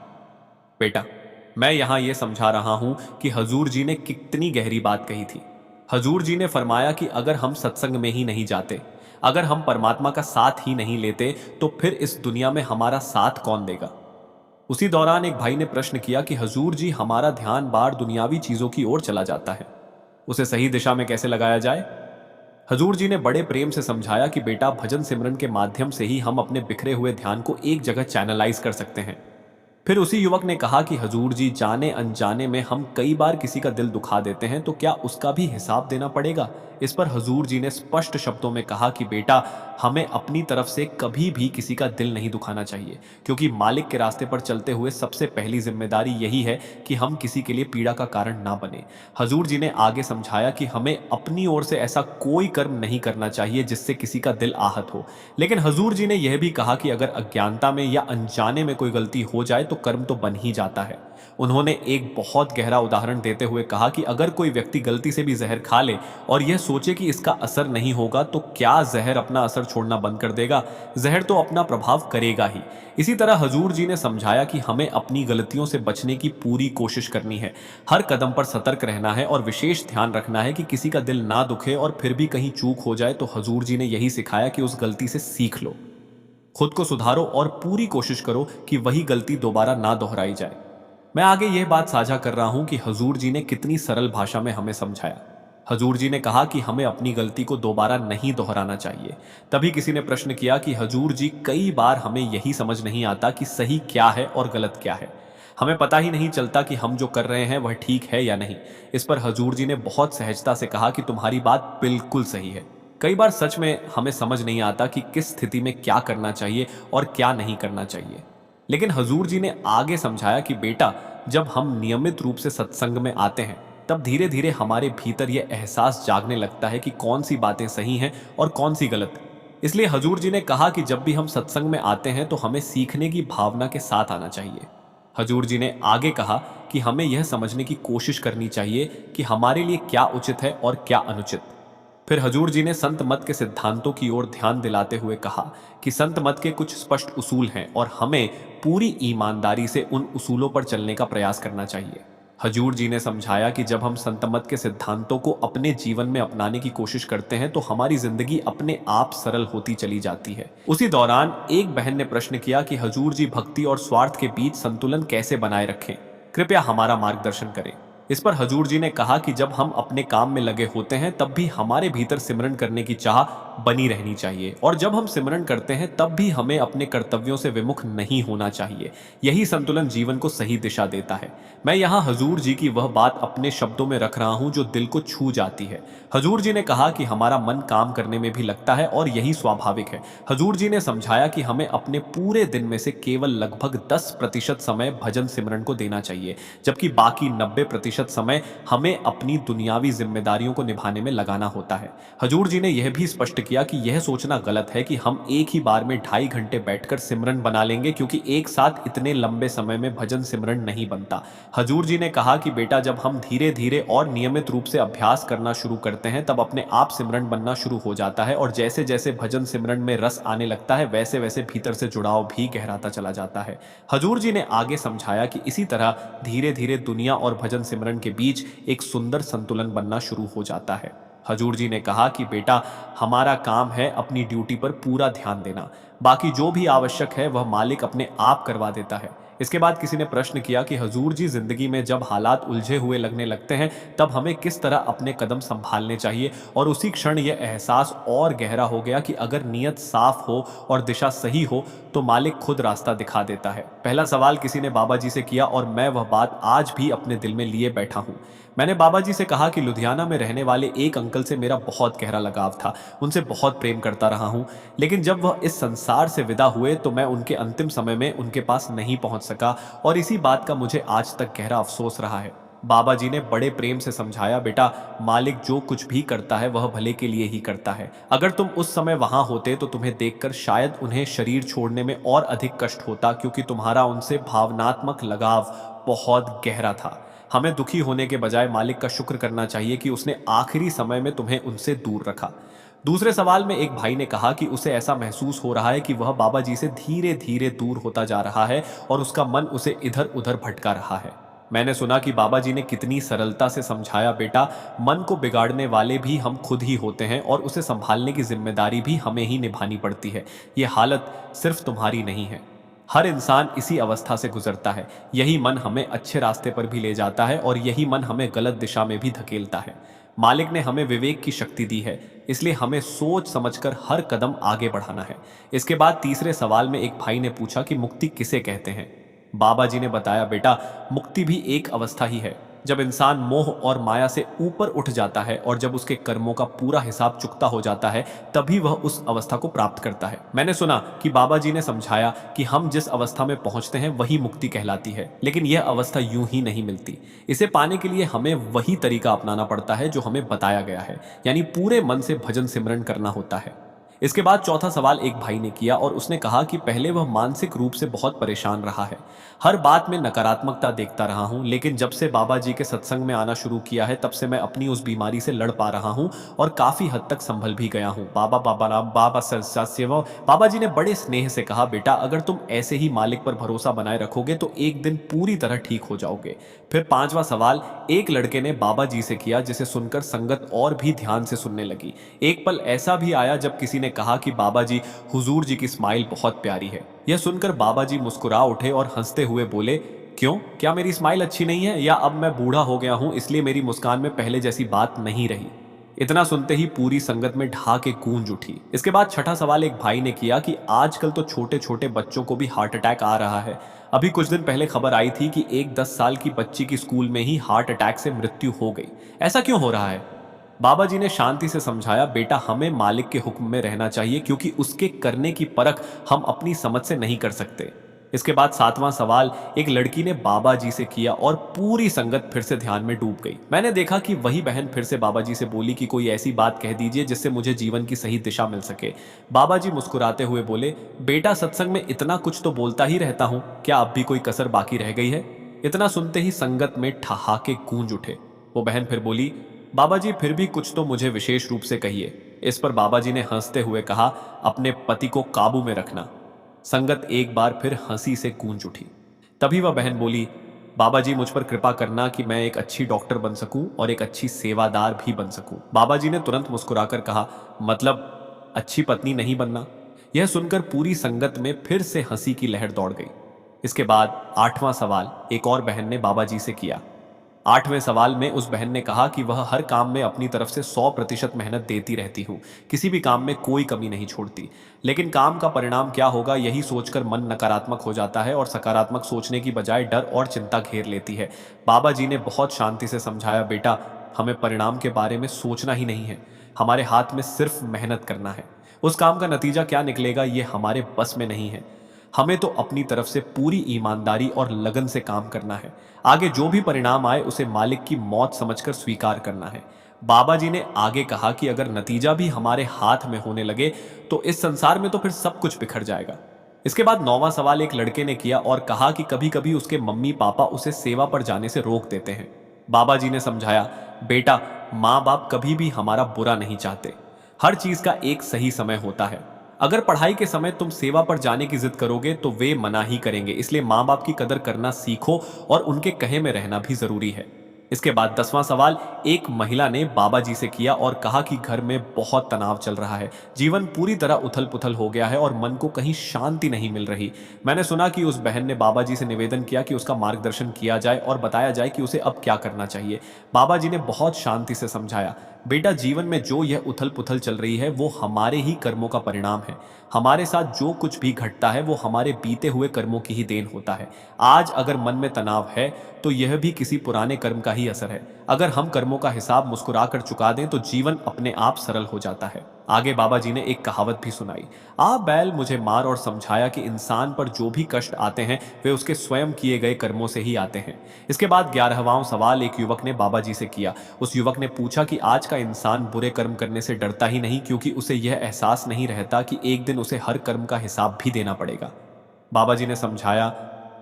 बेटा, मैं यहाँ ये समझा रहा हूँ कि हजूर जी ने कितनी गहरी बात कही थी। हजूर जी ने फरमाया कि अगर हम सत्संग में ही नहीं जाते, अगर हम परमात्मा का साथ ही नहीं लेते तो फिर इस दुनिया में हमारा साथ कौन देगा। उसी दौरान एक भाई ने प्रश्न किया कि हजूर जी, हमारा ध्यान बार दुनियावी चीजों की ओर चला जाता है, उसे सही दिशा में कैसे लगाया जाए। हजूर जी ने बड़े प्रेम से समझाया कि बेटा, भजन सिमरन के माध्यम से ही हम अपने बिखरे हुए ध्यान को एक जगह चैनलाइज कर सकते हैं। फिर उसी युवक ने कहा कि हजूर जी, जाने अनजाने में हम कई बार किसी का दिल दुखा देते हैं, तो क्या उसका भी हिसाब देना पड़ेगा? इस पर हजूर जी ने स्पष्ट शब्दों में कहा कि बेटा, हमें अपनी तरफ से कभी भी किसी का दिल नहीं दुखाना चाहिए, क्योंकि मालिक के रास्ते पर चलते हुए सबसे पहली जिम्मेदारी यही है कि हम किसी के लिए पीड़ा का कारण ना बने। हजूर जी ने आगे समझाया कि हमें अपनी ओर से ऐसा कोई कर्म नहीं करना चाहिए जिससे किसी का दिल आहत हो। लेकिन हजूर जी ने यह भी कहा कि अगर अज्ञानता में या अनजाने में कोई गलती हो जाए तो कर्म तो बन ही जाता है। उन्होंने एक बहुत गहरा उदाहरण देते हुए कहा कि अगर कोई व्यक्ति गलती से भी जहर खा ले और यह सोचे कि इसका असर नहीं होगा, तो क्या जहर अपना असर छोड़ना बंद कर देगा? जहर तो अपना प्रभाव करेगा ही। इसी तरह हजूर जी ने समझाया कि हमें अपनी गलतियों से बचने की पूरी कोशिश करनी है, हर कदम पर सतर्क रहना है और विशेष ध्यान रखना है कि किसी का दिल ना दुखे, और फिर भी कहीं चूक हो जाए तो हजूर जी ने यही सिखाया कि उस गलती से सीख लो, खुद को सुधारो और पूरी कोशिश करो कि वही गलती दोबारा ना दोहराई जाए। मैं आगे यह बात साझा कर रहा हूं कि हजूर जी ने कितनी सरल भाषा में हमें समझाया। हजूर जी ने कहा कि हमें अपनी गलती को दोबारा नहीं दोहराना चाहिए। तभी किसी ने प्रश्न किया कि हजूर जी, कई बार हमें यही समझ नहीं आता कि सही क्या है और गलत क्या है। हमें पता ही नहीं चलता कि हम जो कर रहे हैं वह ठीक है या नहीं। इस पर हजूर जी ने बहुत सहजता से कहा कि तुम्हारी बात बिल्कुल सही है। कई बार सच में हमें समझ नहीं आता कि किस स्थिति में क्या करना चाहिए और क्या नहीं करना चाहिए। लेकिन हजूर जी ने आगे समझाया कि बेटा, जब हम नियमित रूप से सत्संग में आते हैं, तब धीरे धीरे हमारे भीतर यह एहसास जागने लगता है कि कौन सी बातें सही हैं और कौन सी गलत। इसलिए हजूर जी ने कहा कि जब भी हम सत्संग में आते हैं तो हमें सीखने की भावना के साथ आना चाहिए। हजूर जी ने आगे कहा कि हमें यह समझने की कोशिश करनी चाहिए कि हमारे लिए क्या उचित है और क्या अनुचित। फिर हजूर जी ने संत मत के सिद्धांतों की ओर ध्यान दिलाते हुए कहा कि संत मत के कुछ स्पष्ट उसूल हैं और हमें पूरी ईमानदारी से उन उसूलों पर चलने का प्रयास करना चाहिए। हजूर जी ने समझाया कि जब हम संत मत के सिद्धांतों को अपने जीवन में अपनाने की कोशिश करते हैं तो हमारी जिंदगी अपने आप सरल होती चली जाती है। उसी दौरान एक बहन ने प्रश्न किया कि हजूर जी, भक्ति और स्वार्थ के बीच संतुलन कैसे बनाए रखें, कृपया हमारा मार्गदर्शन करें। इस पर हजूर जी ने कहा कि जब हम अपने काम में लगे होते हैं तब भी हमारे भीतर सिमरन करने की चाह बनी रहनी चाहिए, और जब हम सिमरन करते हैं तब भी हमें अपने कर्तव्यों से विमुख नहीं होना चाहिए। यही संतुलन जीवन को सही दिशा देता है। मैं यहाँ हजूर जी की वह बात अपने शब्दों में रख रहा हूँ जो दिल को छू जाती है। हजूर जी ने कहा कि हमारा मन काम करने में भी लगता है और यही स्वाभाविक है। हजूर जी ने समझाया कि हमें अपने पूरे दिन में से केवल लगभग 10% समय भजन सिमरन को देना चाहिए, जबकि बाकी 90% समय हमें अपनी दुनियावी जिम्मेदारियों को निभाने में लगाना होता है। हजूर जी ने यह भी स्पष्ट किया कि यह सोचना गलत है कि हम एक ही बार में 2.5 घंटे बैठकर सिमरन बना लेंगे, क्योंकि एक साथ इतने लंबे समय में भजन सिमरन नहीं बनता। हजूर जी ने कहा कि बेटा, जब हम धीरे धीरे और नियमित रूप से अभ्यास करना शुरू करते हैं तब अपने आप सिमरन बनना शुरू हो जाता है, और जैसे जैसे भजन सिमरन में रस आने लगता है वैसे वैसे भीतर से जुड़ाव भी गहराता चला जाता है। हजूर जी ने आगे समझाया कि इसी तरह धीरे धीरे दुनिया और भजन सिमरन के बीच एक सुंदर संतुलन बनना शुरू हो जाता है। हजूर जी ने कहा कि बेटा, हमारा काम है अपनी ड्यूटी पर पूरा ध्यान देना, बाकी जो भी आवश्यक है वह मालिक अपने आप करवा देता है। इसके बाद किसी ने प्रश्न किया कि हजूर जी, जिंदगी में जब हालात उलझे हुए लगने लगते हैं तब हमें किस तरह अपने कदम संभालने चाहिए, और उसी क्षण यह एहसास और गहरा हो गया कि अगर नीयत साफ हो और दिशा सही हो तो मालिक खुद रास्ता दिखा देता है। पहला सवाल किसी ने बाबा जी से किया और मैं वह बात आज भी अपने दिल में लिए बैठा हूँ। मैंने बाबा जी से कहा कि लुधियाना में रहने वाले एक अंकल से मेरा बहुत गहरा लगाव था, उनसे बहुत प्रेम करता रहा हूँ, लेकिन जब वह इस संसार से विदा हुए तो मैं उनके अंतिम समय में उनके पास नहीं पहुंच सका, और इसी बात का मुझे आज तक गहरा अफसोस रहा है। बाबा जी ने बड़े प्रेम से समझाया, बेटा, मालिक जो कुछ भी करता है वह भले के लिए ही करता है। अगर तुम उस समय वहां होते तो तुम्हें देखकर शायद उन्हें शरीर छोड़ने में और अधिक कष्ट होता, क्योंकि तुम्हारा उनसे भावनात्मक लगाव बहुत गहरा था। हमें दुखी होने के बजाय मालिक का शुक्र करना चाहिए कि उसने आखिरी समय में तुम्हें उनसे दूर रखा। दूसरे सवाल में एक भाई ने कहा कि उसे ऐसा महसूस हो रहा है कि वह बाबा जी से धीरे धीरे दूर होता जा रहा है और उसका मन उसे इधर उधर भटका रहा है। मैंने सुना कि बाबा जी ने कितनी सरलता से समझाया, बेटा, मन को बिगाड़ने वाले भी हम खुद ही होते हैं और उसे संभालने की जिम्मेदारी भी हमें ही निभानी पड़ती है। ये हालत सिर्फ तुम्हारी नहीं है, हर इंसान इसी अवस्था से गुजरता है। यही मन हमें अच्छे रास्ते पर भी ले जाता है और यही मन हमें गलत दिशा में भी धकेलता है। मालिक ने हमें विवेक की शक्ति दी है, इसलिए हमें सोच समझकर हर कदम आगे बढ़ाना है। इसके बाद तीसरे सवाल में एक भाई ने पूछा कि मुक्ति किसे कहते हैं। बाबा जी ने बताया, बेटा मुक्ति भी एक अवस्था ही है। जब इंसान मोह और माया से ऊपर उठ जाता है और जब उसके कर्मों का पूरा हिसाब चुकता हो जाता है, तभी वह उस अवस्था को प्राप्त करता है। मैंने सुना कि बाबा जी ने समझाया कि हम जिस अवस्था में पहुंचते हैं वही मुक्ति कहलाती है, लेकिन यह अवस्था यूं ही नहीं मिलती। इसे पाने के लिए हमें वही तरीका अपनाना पड़ता है जो हमें बताया गया है, यानी पूरे मन से भजन सिमरन करना होता है। इसके बाद चौथा सवाल एक भाई ने किया और उसने कहा कि पहले वह मानसिक रूप से बहुत परेशान रहा है। हर बात में नकारात्मकता देखता रहा हूं, लेकिन जब से बाबा जी के सत्संग में आना शुरू किया है तब से मैं अपनी उस बीमारी से लड़ पा रहा हूं और काफी हद तक संभल भी गया हूं। बाबा बाबा राम बाबा सरसेवा बाबा जी ने बड़े स्नेह से कहा, बेटा अगर तुम ऐसे ही मालिक पर भरोसा बनाए रखोगे तो एक दिन पूरी तरह ठीक हो जाओगे। फिर पांचवा सवाल एक लड़के ने बाबा जी से किया, जिसे सुनकर संगत और भी ध्यान से सुनने लगी। एक पल ऐसा भी आया जब किसी ने कहा कि बाबा जी, हुजूर जी की स्माइल बहुत प्यारी है। यह सुनकर बाबा जी मुस्कुरा उठे और हंसते हुए बोले, क्यों, क्या मेरी स्माइल अच्छी नहीं है, या अब मैं बूढ़ा हो गया हूं इसलिए मेरी मुस्कान में पहले जैसी बात नहीं रही। इतना सुनते ही पूरी संगत में ढाके गूंज उठी। इसके बाद छठा सवाल एक भाई ने किया कि आजकल तो छोटे छोटे बच्चों को भी हार्ट अटैक आ रहा है। अभी कुछ दिन पहले खबर आई थी कि एक 10 साल की बच्ची की स्कूल में ही हार्ट अटैक से मृत्यु हो गई। ऐसा क्यों हो रहा है? बाबा जी ने शांति से समझाया, बेटा हमें मालिक के हुक्म में रहना चाहिए, क्योंकि उसके करने की परख हम अपनी समझ से नहीं कर सकते। इसके बाद सातवां सवाल एक लड़की ने बाबा जी से किया और पूरी संगत फिर से ध्यान में डूब गई। मैंने देखा कि वही बहन फिर से बाबा जी से बोली कि कोई ऐसी बात कह दीजिए जिससे मुझे जीवन की सही दिशा मिल सके। बाबा जी मुस्कुराते हुए बोले, बेटा सत्संग में इतना कुछ तो बोलता ही रहता हूं, क्या अब भी कोई कसर बाकी रह गई है? इतना सुनते ही संगत में ठहाके गूंज उठे। वो बहन फिर बोली, बाबा जी फिर भी कुछ तो मुझे विशेष रूप से कहिए। इस पर बाबा जी ने हंसते हुए कहा, अपने पति को काबू में रखना। संगत एक बार फिर हंसी से गूंज उठी। तभी वह बहन बोली, बाबा जी मुझ पर कृपा करना कि मैं एक अच्छी डॉक्टर बन सकूं और एक अच्छी सेवादार भी बन सकूं। बाबा जी ने तुरंत मुस्कुराकर कहा, मतलब अच्छी पत्नी नहीं बनना? यह सुनकर पूरी संगत में फिर से हंसी की लहर दौड़ गई। इसके बाद आठवां सवाल एक और बहन ने बाबा जी से किया। आठवें सवाल में उस बहन ने कहा कि वह हर काम में अपनी तरफ से 100% मेहनत देती रहती हूँ, किसी भी काम में कोई कमी नहीं छोड़ती, लेकिन काम का परिणाम क्या होगा यही सोचकर मन नकारात्मक हो जाता है और सकारात्मक सोचने की बजाय डर और चिंता घेर लेती है। बाबा जी ने बहुत शांति से समझाया, बेटा हमें परिणाम के बारे में सोचना ही नहीं है, हमारे हाथ में सिर्फ मेहनत करना है। उस काम का नतीजा क्या निकलेगा ये हमारे बस में नहीं है। हमें तो अपनी तरफ से पूरी ईमानदारी और लगन से काम करना है। आगे जो भी परिणाम आए उसे मालिक की मौत समझकर स्वीकार करना है। बाबा जी ने आगे कहा कि अगर नतीजा भी हमारे हाथ में होने लगे तो इस संसार में तो फिर सब कुछ बिखर जाएगा। इसके बाद नौवां सवाल एक लड़के ने किया और कहा कि कभी कभी उसके मम्मी पापा उसे सेवा पर जाने से रोक देते हैं। बाबा जी ने समझाया, बेटा माँ बाप कभी भी हमारा बुरा नहीं चाहते, हर चीज का एक सही समय होता है। अगर पढ़ाई के समय तुम सेवा पर जाने की जिद करोगे तो वे मना ही करेंगे, इसलिए माँ बाप की कदर करना सीखो और उनके कहे में रहना भी जरूरी है। इसके बाद 10वां सवाल एक महिला ने बाबा जी से किया और कहा कि घर में बहुत तनाव चल रहा है, जीवन पूरी तरह उथल पुथल हो गया है और मन को कहीं शांति नहीं मिल रही। मैंने सुना कि उस बहन ने बाबा जी से निवेदन किया कि उसका मार्गदर्शन किया जाए और बताया जाए कि उसे अब क्या करना चाहिए। बाबा जी ने बहुत शांति से समझाया, बेटा जीवन में जो यह उथल पुथल चल रही है वो हमारे ही कर्मों का परिणाम है। हमारे साथ जो कुछ भी घटता है वो हमारे बीते हुए कर्मों की ही देन होता है। आज अगर मन में तनाव है तो यह भी किसी पुराने कर्म का ही असर है। अगर हम कर्मों का हिसाब मुस्कुरा कर चुका दें तो जीवन अपने आप सरल हो जाता है। आगे बाबा जी ने एक कहावत भी सुनाई, आ बैल मुझे मार, और समझाया कि इंसान पर जो भी कष्ट आते हैं वे उसके स्वयं किए गए कर्मों से ही आते हैं। इसके बाद 11वां सवाल एक युवक ने बाबा जी से किया। उस युवक ने पूछा कि आज का इंसान बुरे कर्म करने से डरता ही नहीं, क्योंकि उसे यह एहसास नहीं रहता कि एक दिन उसे हर कर्म का हिसाब भी देना पड़ेगा। बाबा जी ने समझाया,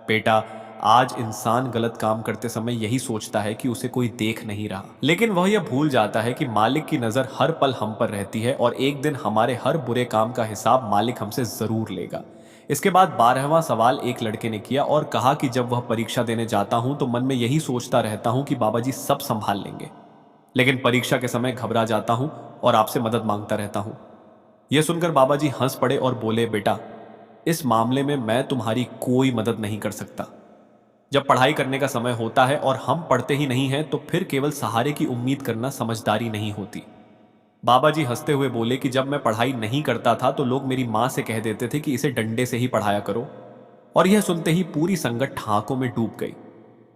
बेटा आज इंसान गलत काम करते समय यही सोचता है कि उसे कोई देख नहीं रहा, लेकिन वह यह भूल जाता है कि मालिक की नजर हर पल हम पर रहती है और एक दिन हमारे हर बुरे काम का हिसाब मालिक हमसे जरूर लेगा। इसके बाद 12वां सवाल एक लड़के ने किया और कहा कि जब वह परीक्षा देने जाता हूं तो मन में यही सोचता रहता हूं कि बाबा जी सब संभाल लेंगे, लेकिन परीक्षा के समय घबरा जाता हूं और आपसे मदद मांगता रहता हूं। यह सुनकर बाबा जी हंस पड़े और बोले, बेटा इस मामले में मैं तुम्हारी कोई मदद नहीं कर सकता। जब पढ़ाई करने का समय होता है और हम पढ़ते ही नहीं हैं तो फिर केवल सहारे की उम्मीद करना समझदारी नहीं होती। बाबा जी हंसते हुए बोले कि जब मैं पढ़ाई नहीं करता था तो लोग मेरी माँ से कह देते थे कि इसे डंडे से ही पढ़ाया करो, और यह सुनते ही पूरी संगत ठहाकों में डूब गई।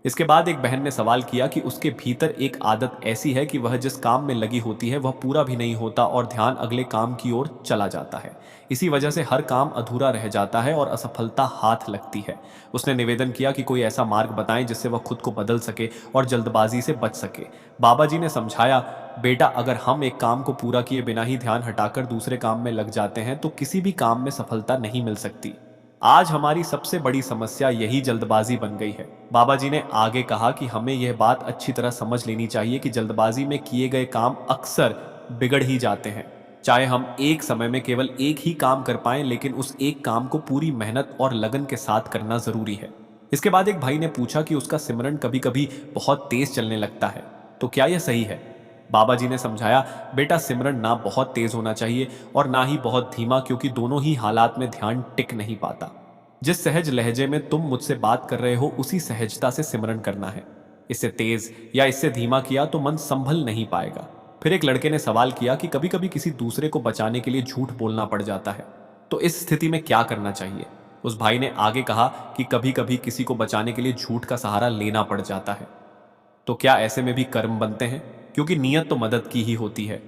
इसके बाद एक बहन ने सवाल किया कि उसके भीतर एक आदत ऐसी है कि वह जिस काम में लगी होती है वह पूरा भी नहीं होता और ध्यान अगले काम की ओर चला जाता है। इसी वजह से हर काम अधूरा रह जाता है और असफलता हाथ लगती है। उसने निवेदन किया कि कोई ऐसा मार्ग बताएं जिससे वह खुद को बदल सके और जल्दबाजी से बच सके। बाबा जी ने समझाया, बेटा, अगर हम एक काम को पूरा किए बिना ही ध्यान हटाकर दूसरे काम में लग जाते हैं तो किसी भी काम में सफलता नहीं मिल सकती। आज हमारी सबसे बड़ी समस्या यही जल्दबाजी बन गई है। बाबा जी ने आगे कहा कि हमें यह बात अच्छी तरह समझ लेनी चाहिए कि जल्दबाजी में किए गए काम अक्सर बिगड़ ही जाते हैं। चाहे हम एक समय में केवल एक ही काम कर पाएं, लेकिन उस एक काम को पूरी मेहनत और लगन के साथ करना जरूरी है। इसके बाद एक भाई ने पूछा कि उसका सिमरन कभी कभी बहुत तेज चलने लगता है, तो क्या यह सही है? बाबा जी ने समझाया, बेटा, सिमरन ना बहुत तेज होना चाहिए और ना ही बहुत धीमा, क्योंकि दोनों ही हालात में ध्यान टिक नहीं पाता। जिस सहज लहजे में तुम मुझसे बात कर रहे हो उसी सहजता से सिमरन करना है। इससे तेज या इससे धीमा किया तो मन संभल नहीं पाएगा। फिर एक लड़के ने सवाल किया कि कभी कभी किसी दूसरे को बचाने के लिए झूठ बोलना पड़ जाता है, तो इस स्थिति में क्या करना चाहिए? उस भाई ने आगे कहा कि कभी कभी किसी को बचाने के लिए झूठ का सहारा लेना पड़ जाता है, तो क्या ऐसे में भी कर्म बनते हैं? क्योंकि नीयत तो मदद की ही होती है।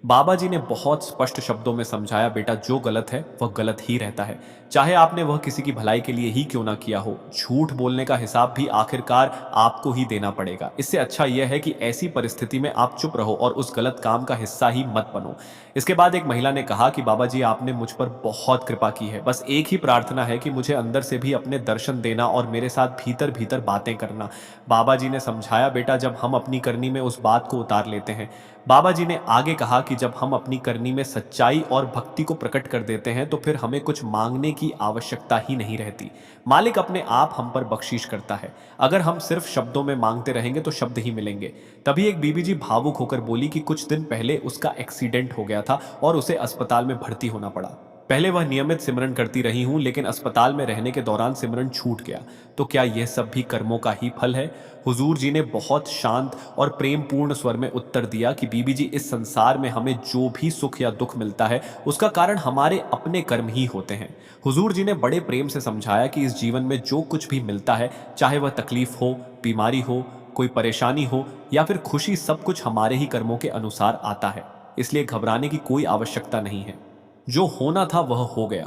बाबा जी ने बहुत स्पष्ट शब्दों में समझाया, बेटा, जो गलत है वह गलत ही रहता है, चाहे आपने वह किसी की भलाई के लिए ही क्यों ना किया हो। झूठ बोलने का हिसाब भी आखिरकार आपको ही देना पड़ेगा। इससे अच्छा यह है कि ऐसी परिस्थिति में आप चुप रहो और उस गलत काम का हिस्सा ही मत बनो। इसके बाद एक महिला ने कहा कि बाबा जी, आपने मुझ पर बहुत कृपा की है। बस एक ही प्रार्थना है कि मुझे अंदर से भी अपने दर्शन देना और मेरे साथ भीतर भीतर बातें करना। बाबा जी ने समझाया, बेटा, जब हम अपनी करनी में उस बात को उतार लेते हैं। बाबा जी ने आगे कहा कि जब हम अपनी करनी में सच्चाई और भक्ति को प्रकट कर देते हैं तो फिर हमें कुछ मांगने की आवश्यकता ही नहीं रहती। मालिक अपने आप हम पर बख्शीश करता है। अगर हम सिर्फ शब्दों में मांगते रहेंगे तो शब्द ही मिलेंगे। तभी एक बीबी जी भावुक होकर बोली कि कुछ दिन पहले उसका एक्सीडेंट हो गया था और उसे अस्पताल में भर्ती होना पड़ा। पहले वह नियमित सिमरन करती रही हूं, लेकिन अस्पताल में रहने के दौरान सिमरन छूट गया। तो क्या यह सब भी कर्मों का ही फल है? हुजूर जी ने बहुत शांत और प्रेम पूर्ण स्वर में उत्तर दिया कि बीबी जी, इस संसार में हमें जो भी सुख या दुख मिलता है उसका कारण हमारे अपने कर्म ही होते हैं। हुजूर जी ने बड़े प्रेम से समझाया कि इस जीवन में जो कुछ भी मिलता है, चाहे वह तकलीफ हो, बीमारी हो, कोई परेशानी हो या फिर खुशी, सब कुछ हमारे ही कर्मों के अनुसार आता है। इसलिए घबराने की कोई आवश्यकता नहीं है। जो होना था वह हो गया।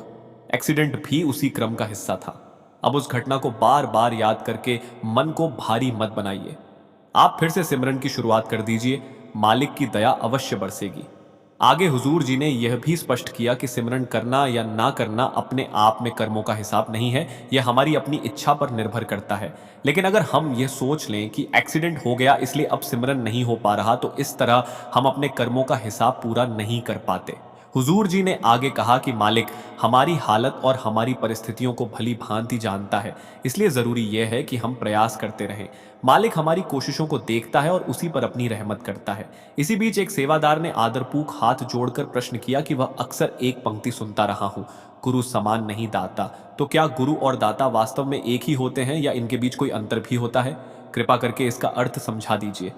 एक्सीडेंट भी उसी क्रम का हिस्सा था। अब उस घटना को बार बार याद करके मन को भारी मत बनाइए। आप फिर से सिमरन की शुरुआत कर दीजिए, मालिक की दया अवश्य बरसेगी। आगे हुजूर जी ने यह भी स्पष्ट किया कि सिमरन करना या ना करना अपने आप में कर्मों का हिसाब नहीं है, यह हमारी अपनी इच्छा पर निर्भर करता है। लेकिन अगर हम यह सोच लें कि एक्सीडेंट हो गया इसलिए अब सिमरन नहीं हो पा रहा, तो इस तरह हम अपने कर्मों का हिसाब पूरा नहीं कर पाते। हुजूर जी ने आगे कहा कि मालिक हमारी हालत और हमारी परिस्थितियों को भली भांति जानता है, इसलिए जरूरी यह है कि हम प्रयास करते रहें। मालिक हमारी कोशिशों को देखता है और उसी पर अपनी रहमत करता है। इसी बीच एक सेवादार ने आदरपूर्वक हाथ जोड़कर प्रश्न किया कि वह अक्सर एक पंक्ति सुनता रहा हूं, गुरु समान नहीं दाता। तो क्या गुरु और दाता वास्तव में एक ही होते हैं या इनके बीच कोई अंतर भी होता है? कृपा करके इसका अर्थ समझा दीजिए।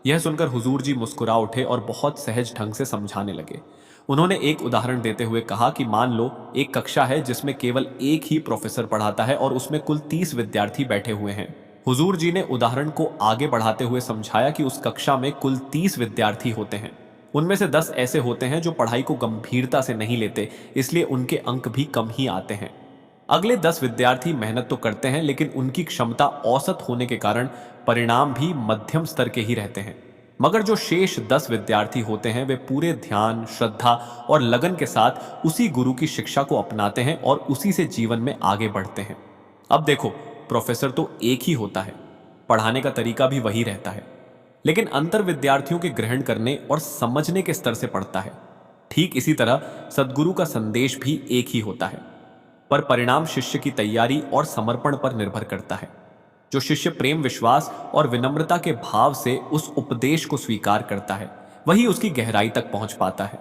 यह सुनकर हुजूर जी मुस्कुरा उठे और बहुत सहज ढंग से समझाने लगे। उन्होंने एक उदाहरण देते हुए कहा कि मान लो एक कक्षा है जिसमें केवल एक ही प्रोफेसर पढ़ाता है और उसमें कुल 30 विद्यार्थी बैठे हुए हैं। हुजूर जी ने उदाहरण को आगे बढ़ाते हुए समझाया कि उस कक्षा में कुल 30 विद्यार्थी होते हैं। उनमें से 10 ऐसे होते हैं जो पढ़ाई को गंभीरता से नहीं लेते, इसलिए उनके अंक भी कम ही आते हैं। अगले 10 विद्यार्थी मेहनत तो करते हैं, लेकिन उनकी क्षमता औसत होने के कारण परिणाम भी मध्यम स्तर के ही रहते हैं। मगर जो शेष 10 विद्यार्थी होते हैं वे पूरे ध्यान, श्रद्धा और लगन के साथ उसी गुरु की शिक्षा को अपनाते हैं और उसी से जीवन में आगे बढ़ते हैं। अब देखो, प्रोफेसर तो एक ही होता है, पढ़ाने का तरीका भी वही रहता है, लेकिन अंतर विद्यार्थियों के ग्रहण करने और समझने के स्तर से पड़ता है। ठीक इसी तरह सदगुरु का संदेश भी एक ही होता है, पर परिणाम शिष्य की तैयारी और समर्पण पर निर्भर करता है। जो शिष्य प्रेम, विश्वास और विनम्रता के भाव से उस उपदेश को स्वीकार करता है, वही उसकी गहराई तक पहुंच पाता है।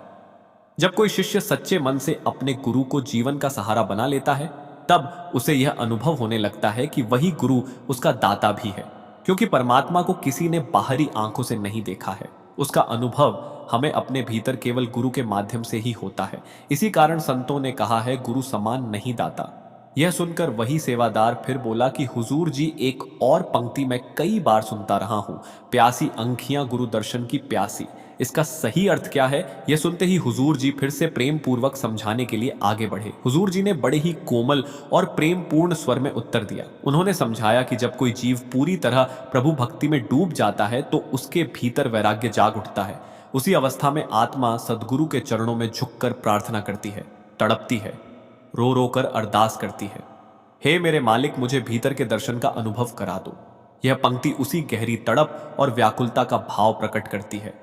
जब कोई शिष्य सच्चे मन से अपने गुरु को जीवन का सहारा बना लेता है, तब उसे यह अनुभव होने लगता है कि वही गुरु उसका दाता भी है, क्योंकि परमात्मा को किसी ने बाहरी आंखों से नहीं देखा है। उसका अनुभव हमें अपने भीतर केवल गुरु के माध्यम से ही होता है। इसी कारण संतों ने कहा है, गुरु समान नहीं दाता। यह सुनकर वही सेवादार फिर बोला कि हुजूर जी, एक और पंक्ति मैं कई बार सुनता रहा हूं, प्यासी अंखियां गुरु दर्शन की प्यासी। इसका सही अर्थ क्या है? यह सुनते ही हुजूर जी फिर से प्रेम पूर्वक समझाने के लिए आगे बढ़े। हुजूर जी ने बड़े ही कोमल और प्रेम पूर्ण स्वर में उत्तर दिया। उन्होंने समझाया कि जब कोई जीव पूरी तरह प्रभु भक्ति में डूब जाता है तो उसके भीतर वैराग्य जाग उठता है। उसी अवस्था में आत्मा सदगुरु के चरणों में झुककर प्रार्थना करती है, तड़पती है, रो रो कर अरदास करती है, हे मेरे मालिक, मुझे भीतर के दर्शन का अनुभव करा दो। यह पंक्ति उसी गहरी तड़प और व्याकुलता का भाव प्रकट करती है।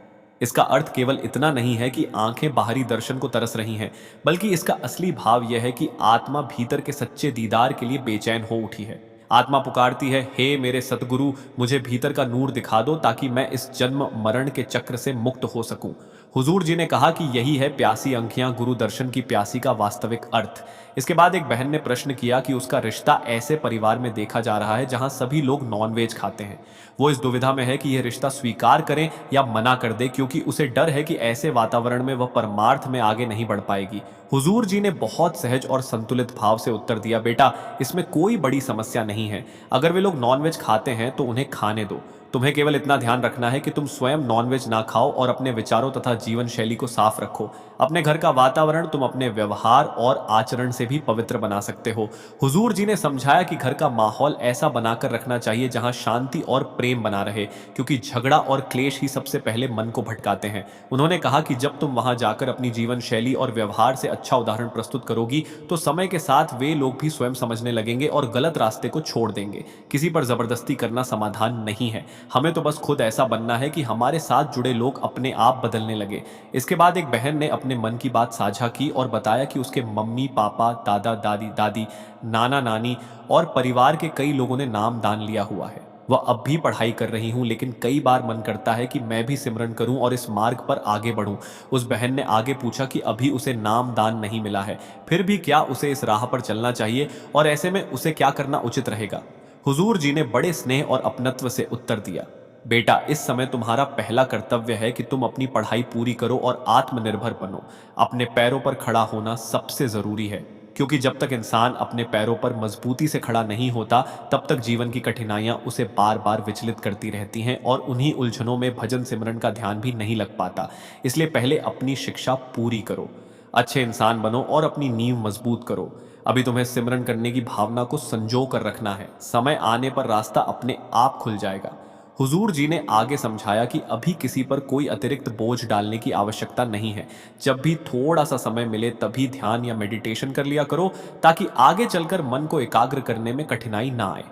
इसका अर्थ केवल इतना नहीं है कि आंखें बाहरी दर्शन को तरस रही हैं, बल्कि इसका असली भाव यह है कि आत्मा भीतर के सच्चे दीदार के लिए बेचैन हो उठी है। आत्मा पुकारती है, हे मेरे सतगुरु, मुझे भीतर का नूर दिखा दो ताकि मैं इस जन्म मरण के चक्र से मुक्त हो सकूं। हुजूर जी ने कहा कि यही है प्यासी अंखियां गुरु दर्शन की प्यासी का वास्तविक अर्थ। इसके बाद एक बहन ने प्रश्न किया कि उसका रिश्ता ऐसे परिवार में देखा जा रहा है जहां सभी लोग नॉनवेज खाते हैं। वो इस दुविधा में है कि यह रिश्ता स्वीकार करें या मना कर दे, क्योंकि उसे डर है कि ऐसे वातावरण में वह परमार्थ में आगे नहीं बढ़ पाएगी। हुजूर जी ने बहुत सहज और संतुलित भाव से उत्तर दिया, बेटा, इसमें कोई बड़ी समस्या नहीं है। अगर वे लोग नॉनवेज खाते हैं तो उन्हें खाने दो। तुम्हें केवल इतना ध्यान रखना है कि तुम स्वयं नॉनवेज ना खाओ और अपने विचारों तथा जीवन शैली को साफ रखो। अपने घर का वातावरण तुम अपने व्यवहार और आचरण से भी पवित्र बना सकते हो। हुजूर जी ने समझाया कि घर का माहौल ऐसा बनाकर रखना चाहिए जहां शांति और प्रेम बना रहे, क्योंकि झगड़ा और क्लेश ही सबसे पहले मन को भटकाते हैं। उन्होंने कहा कि जब तुम वहां जाकर अपनी जीवन शैली और व्यवहार से अच्छा उदाहरण प्रस्तुत करोगी तो समय के साथ वे लोग भी स्वयं समझने लगेंगे और गलत रास्ते को छोड़ देंगे। किसी पर जबरदस्ती करना समाधान नहीं है। हमें तो बस खुद ऐसा बनना है कि हमारे साथ जुड़े लोग अपने आप बदलने लगे। इसके बाद एक बहन ने अपने मन की बात साझा की और बताया कि उसके मम्मी पापा, दादा दादी, दादी, नाना नानी और परिवार के कई लोगों ने नाम दान लिया हुआ है। वह अब भी पढ़ाई कर रही हूँ, लेकिन कई बार मन करता है कि मैं भी सिमरन करूं और इस मार्ग पर आगे बढ़ूं। उस बहन ने आगे पूछा कि अभी उसे नाम दान नहीं मिला है, फिर भी क्या उसे इस राह पर चलना चाहिए और ऐसे में उसे क्या करना उचित रहेगा? हुजूर जी ने बड़े स्नेह और अपनत्व से उत्तर दिया, बेटा, इस समय तुम्हारा पहला कर्तव्य है कि तुम अपनी पढ़ाई पूरी करो और आत्मनिर्भर बनो। अपने पैरों पर खड़ा होना सबसे जरूरी है, क्योंकि जब तक इंसान अपने पैरों पर मजबूती से खड़ा नहीं होता तब तक जीवन की कठिनाइयां उसे बार बार विचलित करती रहती हैं और उन्हीं उलझनों में भजन सिमरन का ध्यान भी नहीं लग पाता। इसलिए पहले अपनी शिक्षा पूरी करो, अच्छे इंसान बनो और अपनी नींव मजबूत करो। अभी तुम्हें सिमरन करने की भावना को संजो कर रखना है, समय आने पर रास्ता अपने आप खुल जाएगा। हुजूर जी ने आगे समझाया कि अभी किसी पर कोई अतिरिक्त बोझ डालने की आवश्यकता नहीं है। जब भी थोड़ा सा समय मिले तभी ध्यान या मेडिटेशन कर लिया करो, ताकि आगे चलकर मन को एकाग्र करने में कठिनाई ना आए।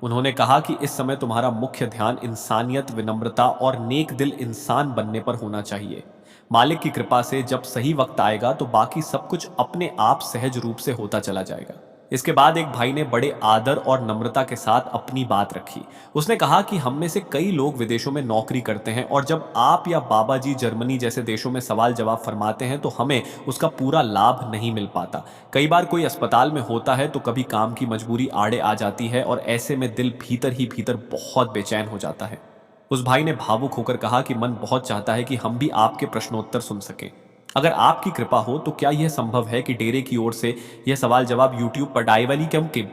उन्होंने कहा कि इस समय तुम्हारा मुख्य ध्यान इंसानियत, विनम्रता और नेक दिल इंसान बनने पर होना चाहिए। मालिक की कृपा से जब सही वक्त आएगा तो बाकी सब कुछ अपने आप सहज रूप से होता चला जाएगा। इसके बाद एक भाई ने बड़े आदर और नम्रता के साथ अपनी बात रखी। उसने कहा कि हम में से कई लोग विदेशों में नौकरी करते हैं और जब आप या बाबा जी जर्मनी जैसे देशों में सवाल जवाब फरमाते हैं तो हमें उसका पूरा लाभ नहीं मिल पाता। कई बार कोई अस्पताल में होता है तो कभी काम की मजबूरी आड़े आ जाती है और ऐसे में दिल भीतर ही भीतर बहुत बेचैन हो जाता है। उस भाई ने भावुक होकर कहा कि मन बहुत चाहता है कि हम भी आपके प्रश्नोत्तर सुन सकें। अगर आपकी कृपा हो तो क्या यह संभव है कि डेरे की ओर से यह सवाल जवाब यूट्यूब पर डाइवली कम के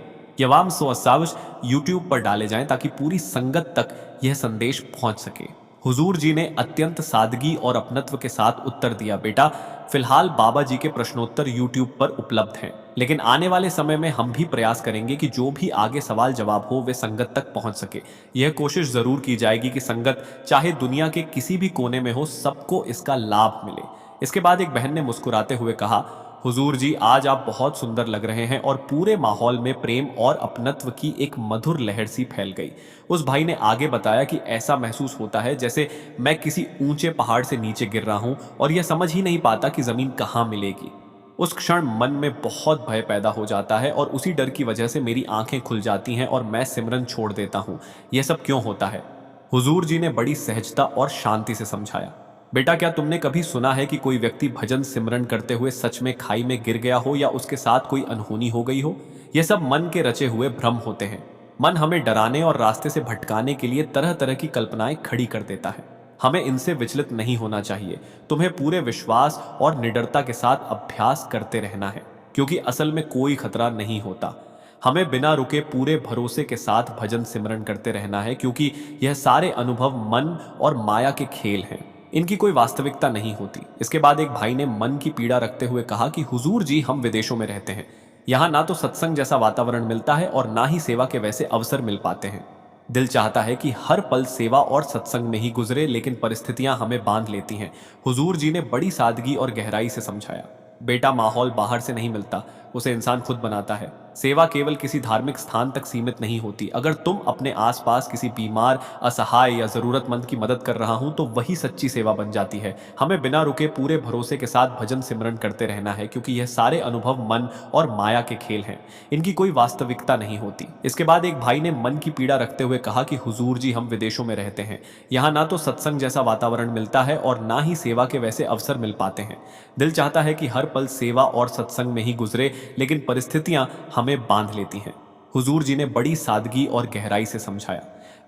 यवाम सो असावश यूट्यूब पर डाले जाएं ताकि पूरी संगत तक यह संदेश पहुंच सके? हुजूर जी ने अत्यंत सादगी और अपनत्व के साथ उत्तर दिया, बेटा, फिलहाल बाबा जी के प्रश्नोत्तर यूट्यूब पर उपलब्ध हैं, लेकिन आने वाले समय में हम भी प्रयास करेंगे कि जो भी आगे सवाल जवाब हो वे संगत तक पहुंच सके। यह कोशिश जरूर की जाएगी कि संगत चाहे दुनिया के किसी भी कोने में हो, सबको इसका लाभ मिले। इसके बाद एक बहन ने मुस्कुराते हुए कहा, हुजूर जी, आज आप बहुत सुंदर लग रहे हैं और पूरे माहौल में प्रेम और अपनत्व की एक मधुर लहर सी फैल गई। उस भाई ने आगे बताया कि ऐसा महसूस होता है जैसे मैं किसी ऊंचे पहाड़ से नीचे गिर रहा हूं और यह समझ ही नहीं पाता कि जमीन कहां मिलेगी। उस क्षण मन में बहुत भय पैदा हो जाता है और उसी डर की वजह से मेरी आंखें खुल जाती हैं और मैं सिमरन छोड़ देता हूं। यह सब क्यों होता है? हुजूर जी ने बड़ी सहजता और शांति से समझाया, बेटा, क्या तुमने कभी सुना है कि कोई व्यक्ति भजन सिमरन करते हुए सच में खाई में गिर गया हो या उसके साथ कोई अनहोनी हो गई हो? यह सब मन के रचे हुए भ्रम होते हैं। मन हमें डराने और रास्ते से भटकाने के लिए तरह तरह की कल्पनाएं खड़ी कर देता है। हमें इनसे विचलित नहीं होना चाहिए। तुम्हें पूरे विश्वास और निडरता के साथ अभ्यास करते रहना है, क्योंकि असल में कोई खतरा नहीं होता। हमें बिना रुके पूरे भरोसे के साथ भजन सिमरन करते रहना है, क्योंकि यह सारे अनुभव मन और माया के खेल हैं। इनकी कोई वास्तविकता नहीं होती। इसके बाद एक भाई ने मन की पीड़ा रखते हुए कहा कि हुजूर जी, हम विदेशों में रहते हैं। यहाँ ना तो सत्संग जैसा वातावरण मिलता है और ना ही सेवा के वैसे अवसर मिल पाते हैं। दिल चाहता है कि हर पल सेवा और सत्संग में ही गुजरे, लेकिन परिस्थितियां हमें बांध लेती हैं। हुजूर जी ने बड़ी सादगी और गहराई से समझाया, बेटा, माहौल बाहर से नहीं मिलता, उसे इंसान खुद बनाता है। सेवा केवल किसी धार्मिक स्थान तक सीमित नहीं होती। अगर तुम अपने आसपास किसी बीमार, असहाय या जरूरतमंद की मदद कर रहा हूं तो वही सच्ची सेवा बन जाती है। हमें बिना रुके पूरे भरोसे के साथ भजन सिमरन करते रहना है, क्योंकि यह सारे अनुभव मन और माया के खेल हैं। इनकी कोई वास्तविकता नहीं होती। इसके बाद एक भाई ने मन की पीड़ा रखते हुए कहा कि हुजूर जी, हम विदेशों में रहते हैं। यहाँ ना तो सत्संग जैसा वातावरण मिलता है और ना ही सेवा के वैसे अवसर मिल पाते हैं। दिल चाहता है कि हर पल सेवा और सत्संग में ही गुजरे, लेकिन परिस्थितियां हमें बांध लेती हैं। हुजूर जी ने बड़ी सादगी और गहराई से समझाया,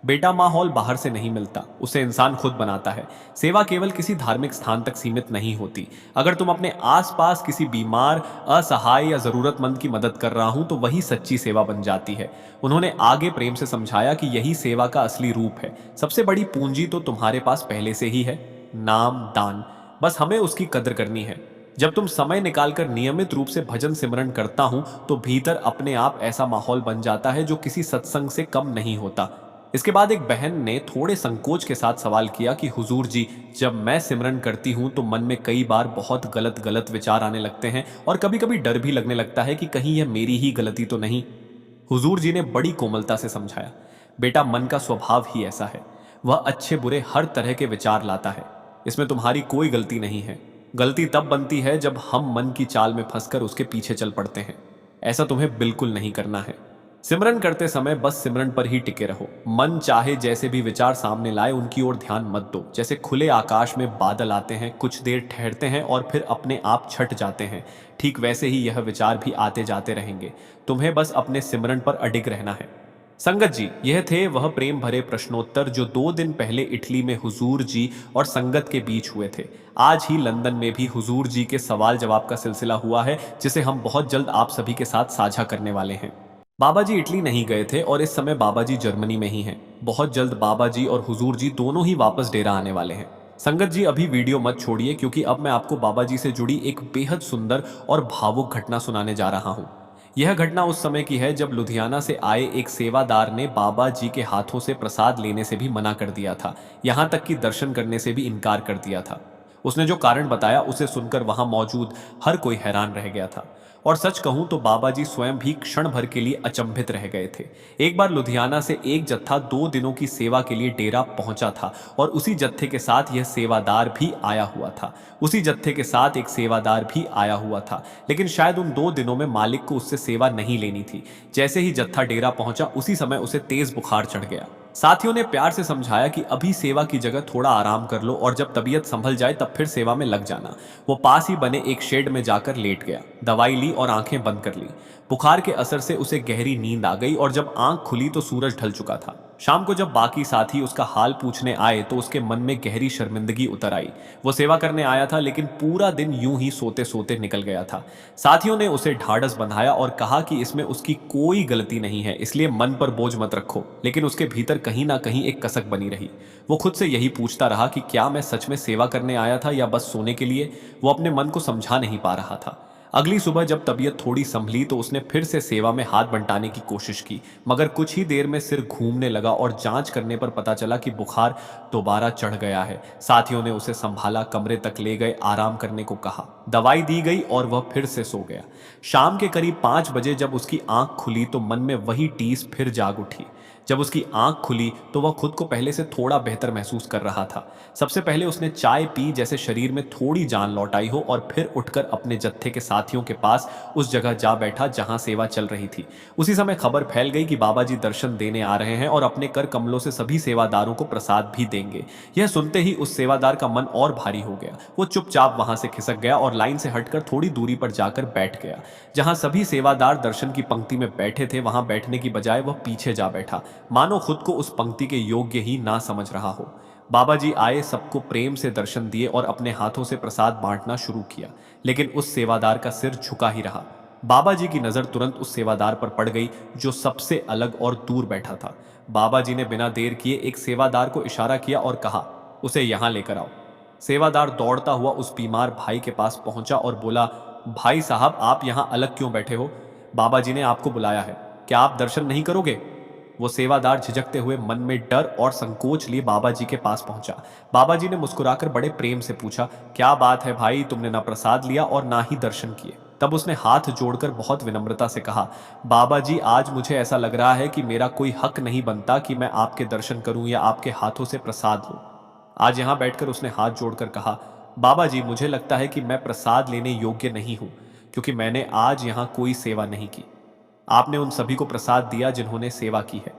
बेटा, माहौल बाहर से नहीं मिलता, उसे इंसान खुद बनाता है। सेवा केवल किसी धार्मिक स्थान तक सीमित नहीं होती। अगर तुम अपने आसपास किसी बीमार, असहाय या जरूरतमंद की मदद कर रहा हूं तो वही सच्ची सेवा बन जाती है। उन्होंने आगे प्रेम से समझाया कि यही सेवा का असली रूप है। सबसे बड़ी पूंजी तो तुम्हारे पास पहले से ही है, नाम, दान। बस हमें उसकी कद्र करनी है। जब तुम समय निकालकर नियमित रूप से भजन सिमरन करता हूं तो भीतर अपने आप ऐसा माहौल बन जाता है जो किसी सत्संग से कम नहीं होता। इसके बाद एक बहन ने थोड़े संकोच के साथ सवाल किया कि हुजूर जी, जब मैं सिमरन करती हूं तो मन में कई बार बहुत गलत गलत विचार आने लगते हैं और कभी कभी डर भी लगने लगता है कि कहीं यह मेरी ही गलती तो नहीं। हुजूर जी ने बड़ी कोमलता से समझाया, बेटा, मन का स्वभाव ही ऐसा है। वह अच्छे बुरे हर तरह के विचार लाता है। इसमें तुम्हारी कोई गलती नहीं है। गलती तब बनती है जब हम मन की चाल में फंसकर उसके पीछे चल पड़ते हैं। ऐसा तुम्हें बिल्कुल नहीं करना है। सिमरन करते समय बस सिमरन पर ही टिके रहो। मन चाहे जैसे भी विचार सामने लाए, उनकी ओर ध्यान मत दो। जैसे खुले आकाश में बादल आते हैं, कुछ देर ठहरते हैं और फिर अपने आप छट जाते हैं, ठीक वैसे ही यह विचार भी आते जाते रहेंगे। तुम्हें बस अपने सिमरन पर अडिग रहना है। संगत जी, यह थे वह प्रेम भरे प्रश्नोत्तर जो 2 दिन पहले इटली में हुजूर जी और संगत के बीच हुए थे। आज ही लंदन में भी हुजूर जी के सवाल जवाब का सिलसिला हुआ है, जिसे हम बहुत जल्द आप सभी के साथ साझा करने वाले हैं। बाबा जी इटली नहीं गए थे और इस समय बाबा जी जर्मनी में ही हैं। बहुत जल्द बाबा जी और हुजूर जी दोनों ही वापस डेरा आने वाले हैं। संगत जी, अभी वीडियो मत छोड़िए, क्योंकि अब मैं आपको बाबा जी से जुड़ी एक बेहद सुंदर और भावुक घटना सुनाने जा रहा हूँ। यह घटना उस समय की है जब लुधियाना से आए एक सेवादार ने बाबा जी के हाथों से प्रसाद लेने से भी मना कर दिया था। यहाँ तक कि दर्शन करने से भी इनकार कर दिया था। उसने जो कारण बताया, उसे सुनकर वहां मौजूद हर कोई हैरान रह गया था। और सच कहूं तो बाबा जी स्वयं भी क्षण भर के लिए अचंभित रह गए थे। एक बार लुधियाना से एक जत्था 2 दिनों की सेवा के लिए डेरा पहुंचा था और उसी जत्थे के साथ यह सेवादार भी आया हुआ था। उसी जत्थे के साथ एक सेवादार भी आया हुआ था, लेकिन शायद उन 2 दिनों में मालिक को उससे सेवा नहीं लेनी थी। जैसे ही जत्था डेरा पहुंचा, उसी समय उसे तेज बुखार चढ़ गया। साथियों ने प्यार से समझाया कि अभी सेवा की जगह थोड़ा आराम कर लो और जब तबीयत संभल जाए तब फिर सेवा में लग जाना। वो पास ही बने एक शेड में जाकर लेट गया, दवाई ली और आंखें बंद कर ली। बुखार के असर से उसे गहरी नींद आ गई और जब आंख खुली तो सूरज ढल चुका था। शाम को जब बाकी साथी उसका हाल पूछने आए तो उसके मन में गहरी शर्मिंदगी उतर आई। वो सेवा करने आया था, लेकिन पूरा दिन यूं ही सोते सोते निकल गया था। साथियों ने उसे ढाढ़स बंधाया और कहा कि इसमें उसकी कोई गलती नहीं है, इसलिए मन पर बोझ मत रखो। लेकिन उसके भीतर कहीं ना कहीं एक कसक बनी रही। वो खुद से यही पूछता रहा कि क्या मैं सच में सेवा करने आया था या बस सोने के लिए। वो अपने मन को समझा नहीं पा रहा था। अगली सुबह जब तबीयत थोड़ी संभली तो उसने फिर से सेवा में हाथ बंटाने की कोशिश की, मगर कुछ ही देर में सिर घूमने लगा और जांच करने पर पता चला कि बुखार दोबारा चढ़ गया है। साथियों ने उसे संभाला, कमरे तक ले गए, आराम करने को कहा, दवाई दी गई और वह फिर से सो गया। शाम के करीब 5 बजे जब उसकी आंख खुली तो मन में वही टीस फिर जाग उठी। जब उसकी आंख खुली तो वह खुद को पहले से थोड़ा बेहतर महसूस कर रहा था। सबसे पहले उसने चाय पी, जैसे शरीर में थोड़ी जान लौट आई हो, और फिर उठकर अपने जत्थे के साथियों के पास उस जगह जा बैठा जहां सेवा चल रही थी। उसी समय खबर फैल गई कि बाबा जी दर्शन देने आ रहे हैं और अपने कर कमलों से सभी सेवादारों को प्रसाद भी देंगे। यह सुनते ही उस सेवादार का मन और भारी हो गया। वो चुपचाप वहां से खिसक गया और लाइन से हटकर थोड़ी दूरी पर जाकर बैठ गया। जहां सभी सेवादार दर्शन की पंक्ति में बैठे थे, वहां बैठने की बजाय वह पीछे जा बैठा, मानो खुद को उस पंक्ति के योग्य ही ना समझ रहा हो। बाबा जी आए, सबको प्रेम से दर्शन दिए और अपने हाथों से प्रसाद बांटना शुरू किया, लेकिन उस सेवादार का सिर झुका ही रहा। बाबा जी की नजर तुरंत उस सेवादार पर पड़ गई जो सबसे अलग और दूर बैठा था। बाबा जी ने बिना देर किए एक सेवादार को इशारा किया और कहा, उसे यहां लेकर आओ। सेवादार दौड़ता हुआ उस बीमार भाई के पास पहुंचा और बोला, भाई साहब, आप यहां अलग क्यों बैठे हो? बाबा जी ने आपको बुलाया है, क्या आप दर्शन नहीं करोगे? वो सेवादार झिझकते हुए मन में डर और संकोच लिए बाबा जी के पास पहुंचा। बाबा जी ने मुस्कुराकर बड़े प्रेम से पूछा, क्या बात है भाई, तुमने ना प्रसाद लिया और ना ही दर्शन किए? तब उसने हाथ जोड़कर बहुत विनम्रता से कहा, बाबा जी, आज मुझे ऐसा लग रहा है कि मेरा कोई हक नहीं बनता कि मैं आपके दर्शन करूं या आपके हाथों से प्रसाद लूं। आज यहां बैठकर उसने हाथ जोड़कर कहा, बाबा जी, मुझे लगता है कि मैं प्रसाद लेने योग्य नहीं हूं, क्योंकि मैंने आज यहां कोई सेवा नहीं की। आपने उन सभी को प्रसाद दिया जिन्होंने सेवा की है,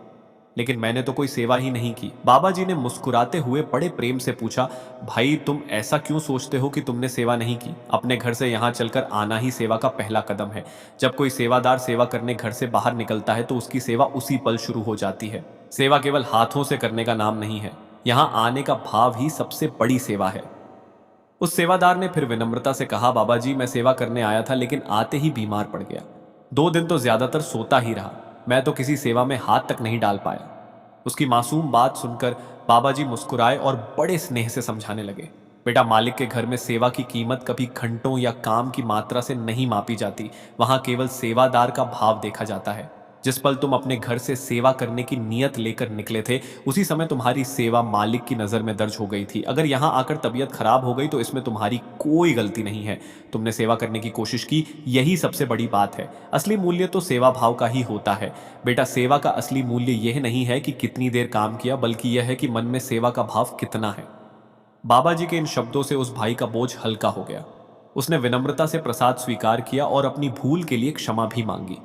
लेकिन मैंने तो कोई सेवा ही नहीं की। बाबा जी ने मुस्कुराते हुए बड़े प्रेम से पूछा, भाई, तुम ऐसा क्यों सोचते हो कि तुमने सेवा नहीं की? अपने घर से यहाँ चलकर आना ही सेवा का पहला कदम है। जब कोई सेवादार सेवा करने घर से बाहर निकलता है तो उसकी सेवा उसी पल शुरू हो जाती है। सेवा केवल हाथों से करने का नाम नहीं है, यहाँ आने का भाव ही सबसे बड़ी सेवा है। उस सेवादार ने फिर विनम्रता से कहा, बाबा जी, मैं सेवा करने आया था लेकिन आते ही बीमार पड़ गया। 2 दिन तो ज्यादातर सोता ही रहा। मैं तो किसी सेवा में हाथ तक नहीं डाल पाया। उसकी मासूम बात सुनकर बाबा जी मुस्कुराए और बड़े स्नेह से समझाने लगे, बेटा, मालिक के घर में सेवा की कीमत कभी घंटों या काम की मात्रा से नहीं मापी जाती। वहां केवल सेवादार का भाव देखा जाता है। जिस पल तुम अपने घर से सेवा करने की नीयत लेकर निकले थे, उसी समय तुम्हारी सेवा मालिक की नजर में दर्ज हो गई थी। अगर यहां आकर तबीयत खराब हो गई तो इसमें तुम्हारी कोई गलती नहीं है। तुमने सेवा करने की कोशिश की, यही सबसे बड़ी बात है। असली मूल्य तो सेवा भाव का ही होता है। बेटा, सेवा का असली मूल्य यह नहीं है कि कितनी देर काम किया, बल्कि यह है कि मन में सेवा का भाव कितना है। बाबा जी के इन शब्दों से उस भाई का बोझ हल्का हो गया। उसने विनम्रता से प्रसाद स्वीकार किया और अपनी भूल के लिए क्षमा भी मांगी।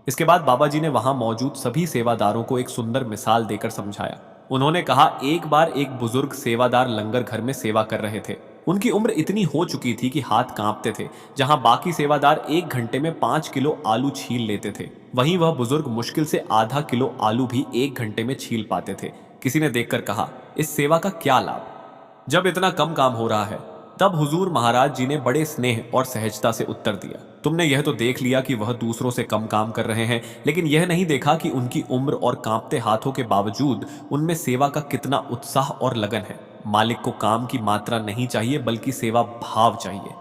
इसके बाद बाबा जी ने वहां मौजूद सभी सेवादारों को एक सुंदर मिसाल देकर समझाया। उन्होंने कहा, एक बार एक बुजुर्ग सेवादार लंगर घर में सेवा कर रहे थे। उनकी उम्र इतनी हो चुकी थी कि हाथ कांपते थे। जहां बाकी सेवादार 1 घंटे में 5 किलो आलू छील लेते थे, वहीं वह बुजुर्ग मुश्किल से आधा किलो आलू भी 1 घंटे में छील पाते थे। किसी ने देखकर कहा, इस सेवा का क्या लाभ, जब इतना कम काम हो रहा है? तब हुजूर महाराज जी ने बड़े स्नेह और सहजता से उत्तर दिया, तुमने यह तो देख लिया कि वह दूसरों से कम काम कर रहे हैं, लेकिन यह नहीं देखा कि उनकी उम्र और कांपते हाथों के बावजूद उनमें सेवा का कितना उत्साह और लगन है। मालिक को काम की मात्रा नहीं चाहिए, बल्कि सेवा भाव चाहिए।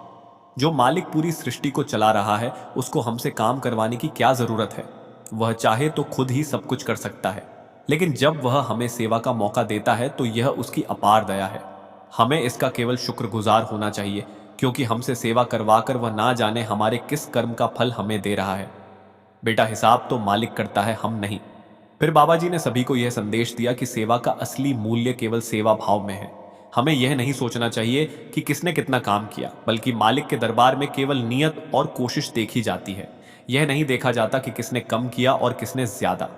जो मालिक पूरी सृष्टि को चला रहा है, उसको हमसे काम करवाने की क्या जरूरत है? वह चाहे तो खुद ही सब कुछ कर सकता है, लेकिन जब वह हमें सेवा का मौका देता है तो यह उसकी अपार दया है। हमें इसका केवल शुक्रगुजार होना चाहिए, क्योंकि हमसे सेवा करवाकर वह ना जाने हमारे किस कर्म का फल हमें दे रहा है। बेटा, हिसाब तो मालिक करता है, हम नहीं। फिर बाबा जी ने सभी को यह संदेश दिया कि सेवा का असली मूल्य केवल सेवा भाव में है। हमें यह नहीं सोचना चाहिए कि किसने कितना काम किया, बल्कि मालिक के दरबार में केवल नियत और कोशिश देखी जाती है। यह नहीं देखा जाता कि किसने कम किया और किसने ज्यादा।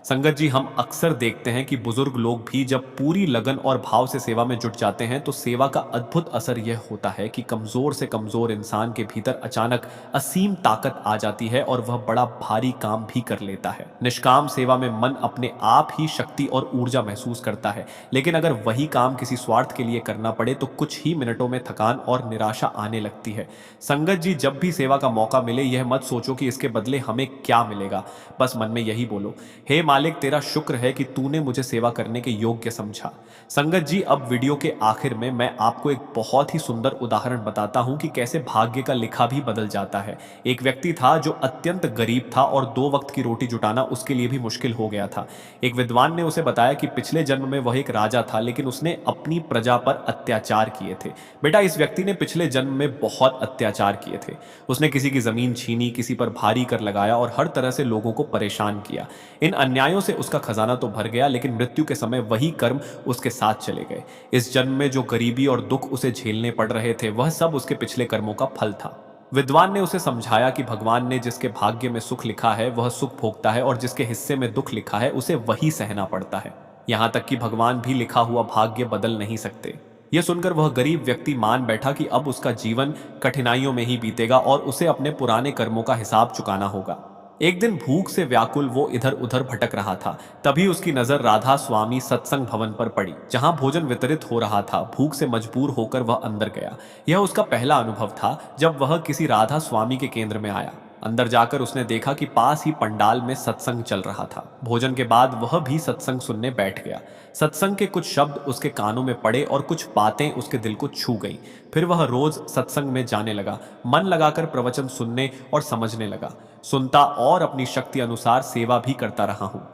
संगत जी, हम अक्सर देखते हैं कि बुजुर्ग लोग भी जब पूरी लगन और भाव से सेवा में जुट जाते हैं तो सेवा का अद्भुत असर यह होता है कि कमजोर से कमजोर इंसान के भीतर अचानक असीम ताकत आ जाती है और वह बड़ा भारी काम भी कर लेता है। निष्काम सेवा में मन अपने आप ही शक्ति और ऊर्जा महसूस करता है, लेकिन अगर वही काम किसी स्वार्थ के लिए करना पड़े तो कुछ ही मिनटों में थकान और निराशा आने लगती है। संगत जी, जब भी सेवा का मौका मिले, यह मत सोचो कि इसके बदले हमें क्या मिलेगा। बस मन में यही बोलो, हे मालिक, तेरा शुक्र है कि तूने मुझे सेवा करने के योग्य समझा। संगत जी, अब वीडियो के आखिर में मैं आपको एक बहुत ही सुंदर उदाहरण बताता हूं कि कैसे भाग्य का लिखा भी बदल जाता है। एक व्यक्ति था जो अत्यंत गरीब था और 2 वक्त की रोटी जुटाना उसके लिए भी मुश्किल हो गया था। एक विद्वान ने उसे बताया कि पिछले जन्म में वह एक राजा था, लेकिन उसने अपनी प्रजा पर अत्याचार किए थे। बेटा, इस व्यक्ति ने पिछले जन्म में बहुत अत्याचार किए थे। उसने किसी की जमीन छीनी, किसी पर भारी कर लगाया और हर तरह से लोगों को परेशान किया। इन अन्यायों से उसका खजाना तो भर गया, लेकिन मृत्यु के समय वही कर्म उसके साथ चले गए। इस जन्म में जो गरीबी और दुख उसे झेलने पड़ रहे थे, वह सब उसके पिछले कर्मों का फल था। विद्वान ने उसे समझाया कि भगवान ने जिसके भाग्य में सुख लिखा है वह सुख भोगता है, और जिसके हिस्से में दुख लिखा है उसे वही सहना पड़ता है। यहां तक कि भगवान भी लिखा हुआ भाग्य बदल नहीं सकते। यह सुनकर वह गरीब व्यक्ति मान बैठा कि अब उसका जीवन कठिनाइयों में ही बीतेगा और उसे अपने पुराने कर्मों का हिसाब चुकाना होगा। एक दिन भूख से व्याकुल वो इधर उधर भटक रहा था। तभी उसकी नजर राधा स्वामी सत्संग भवन पर पड़ी, जहां भोजन वितरित हो रहा था। भूख से मजबूर होकर वह अंदर गया। यह उसका पहला अनुभव था जब वह किसी राधा स्वामी के केंद्र में आया। अंदर जाकर उसने देखा कि पास ही पंडाल में सत्संग चल रहा था। भोजन के बाद वह भी सत्संग सुनने बैठ गया। सत्संग के कुछ शब्द उसके कानों में पड़े और कुछ बातें उसके दिल को छू गई। फिर वह रोज सत्संग में जाने लगा, मन लगाकर प्रवचन सुनने और समझने लगा। सुनता और अपनी शक्ति अनुसार सेवा भी करता रहा हूँ।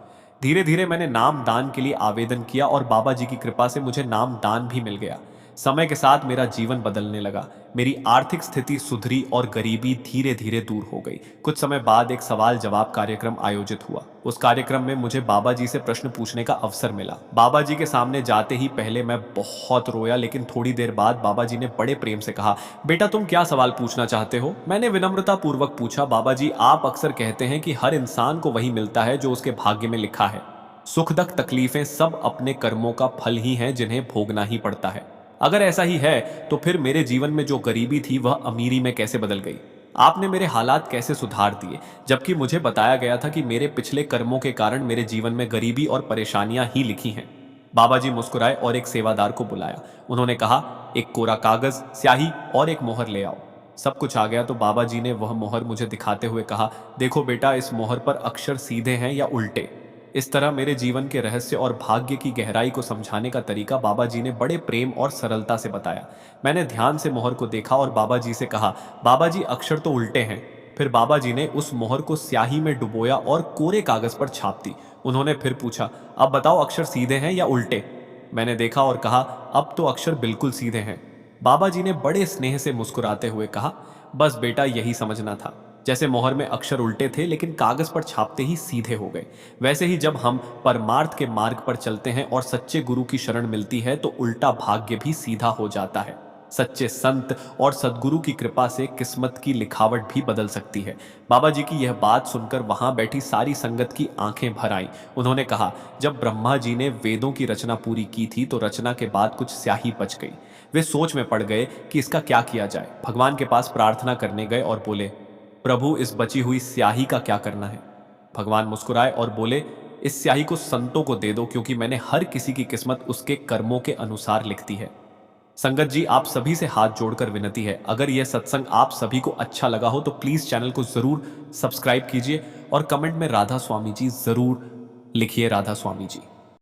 धीरे धीरे मैंने नाम दान के लिए आवेदन किया और बाबा जी की कृपा से मुझे नाम दान भी मिल गया। समय के साथ मेरा जीवन बदलने लगा। मेरी आर्थिक स्थिति सुधरी और गरीबी धीरे धीरे दूर हो गई। कुछ समय बाद एक सवाल जवाब कार्यक्रम आयोजित हुआ। उस कार्यक्रम में मुझे बाबा जी से प्रश्न पूछने का अवसर मिला। बाबा जी के सामने जाते ही पहले मैं बहुत रोया, लेकिन थोड़ी देर बाद बाबा जी ने बड़े प्रेम से कहा, बेटा तुम क्या सवाल पूछना चाहते हो? मैंने विनम्रता पूर्वक पूछा, बाबा जी आप अक्सर कहते हैं कि हर इंसान को वही मिलता है जो उसके भाग्य में लिखा है। सुख दुख तकलीफें सब अपने कर्मों का फल ही हैं जिन्हें भोगना ही पड़ता है। अगर ऐसा ही है तो फिर मेरे जीवन में जो गरीबी थी वह अमीरी में कैसे बदल गई? आपने मेरे हालात कैसे सुधार दिए, जबकि मुझे बताया गया था कि मेरे पिछले कर्मों के कारण मेरे जीवन में गरीबी और परेशानियां ही लिखी हैं। बाबा जी मुस्कुराए और एक सेवादार को बुलाया। उन्होंने कहा, एक कोरा कागज, स्याही और एक मोहर ले आओ। सब कुछ आ गया तो बाबा जी ने वह मोहर मुझे दिखाते हुए कहा, देखो बेटा, इस मोहर पर अक्षर सीधे हैं या उल्टे? इस तरह मेरे जीवन के रहस्य और भाग्य की गहराई को समझाने का तरीका बाबा जी ने बड़े प्रेम और सरलता से बताया। मैंने ध्यान से मोहर को देखा और बाबा जी से कहा, बाबा जी अक्षर तो उल्टे हैं। फिर बाबा जी ने उस मोहर को स्याही में डुबोया और कोरे कागज पर छाप दी। उन्होंने फिर पूछा, अब बताओ अक्षर सीधे हैं या उल्टे? मैंने देखा और कहा, अब तो अक्षर बिल्कुल सीधे हैं। बाबा जी ने बड़े स्नेह से मुस्कुराते हुए कहा, बस बेटा यही समझना था। जैसे मोहर में अक्षर उल्टे थे लेकिन कागज पर छापते ही सीधे हो गए, वैसे ही जब हम परमार्थ के मार्ग पर चलते हैं और सच्चे गुरु की शरण मिलती है तो उल्टा भाग्य भी सीधा हो जाता है। सच्चे संत और सद्गुरु की कृपा से किस्मत की लिखावट भी बदल सकती है। बाबा जी की यह बात सुनकर वहां बैठी सारी संगत की आंखें भर आईं। उन्होंने कहा, जब ब्रह्मा जी ने वेदों की रचना पूरी की थी तो रचना के बाद कुछ स्याही बच गई। वे सोच में पड़ गए कि इसका क्या किया जाए। भगवान के पास प्रार्थना करने गए और बोले, प्रभु इस बची हुई स्याही का क्या करना है? भगवान मुस्कुराए और बोले, इस स्याही को संतों को दे दो, क्योंकि मैंने हर किसी की किस्मत उसके कर्मों के अनुसार लिखती है। संगत जी, आप सभी से हाथ जोड़कर विनती है, अगर यह सत्संग आप सभी को अच्छा लगा हो तो प्लीज चैनल को जरूर सब्सक्राइब कीजिए और कमेंट में राधा स्वामी जी जरूर लिखिए। राधा स्वामी जी।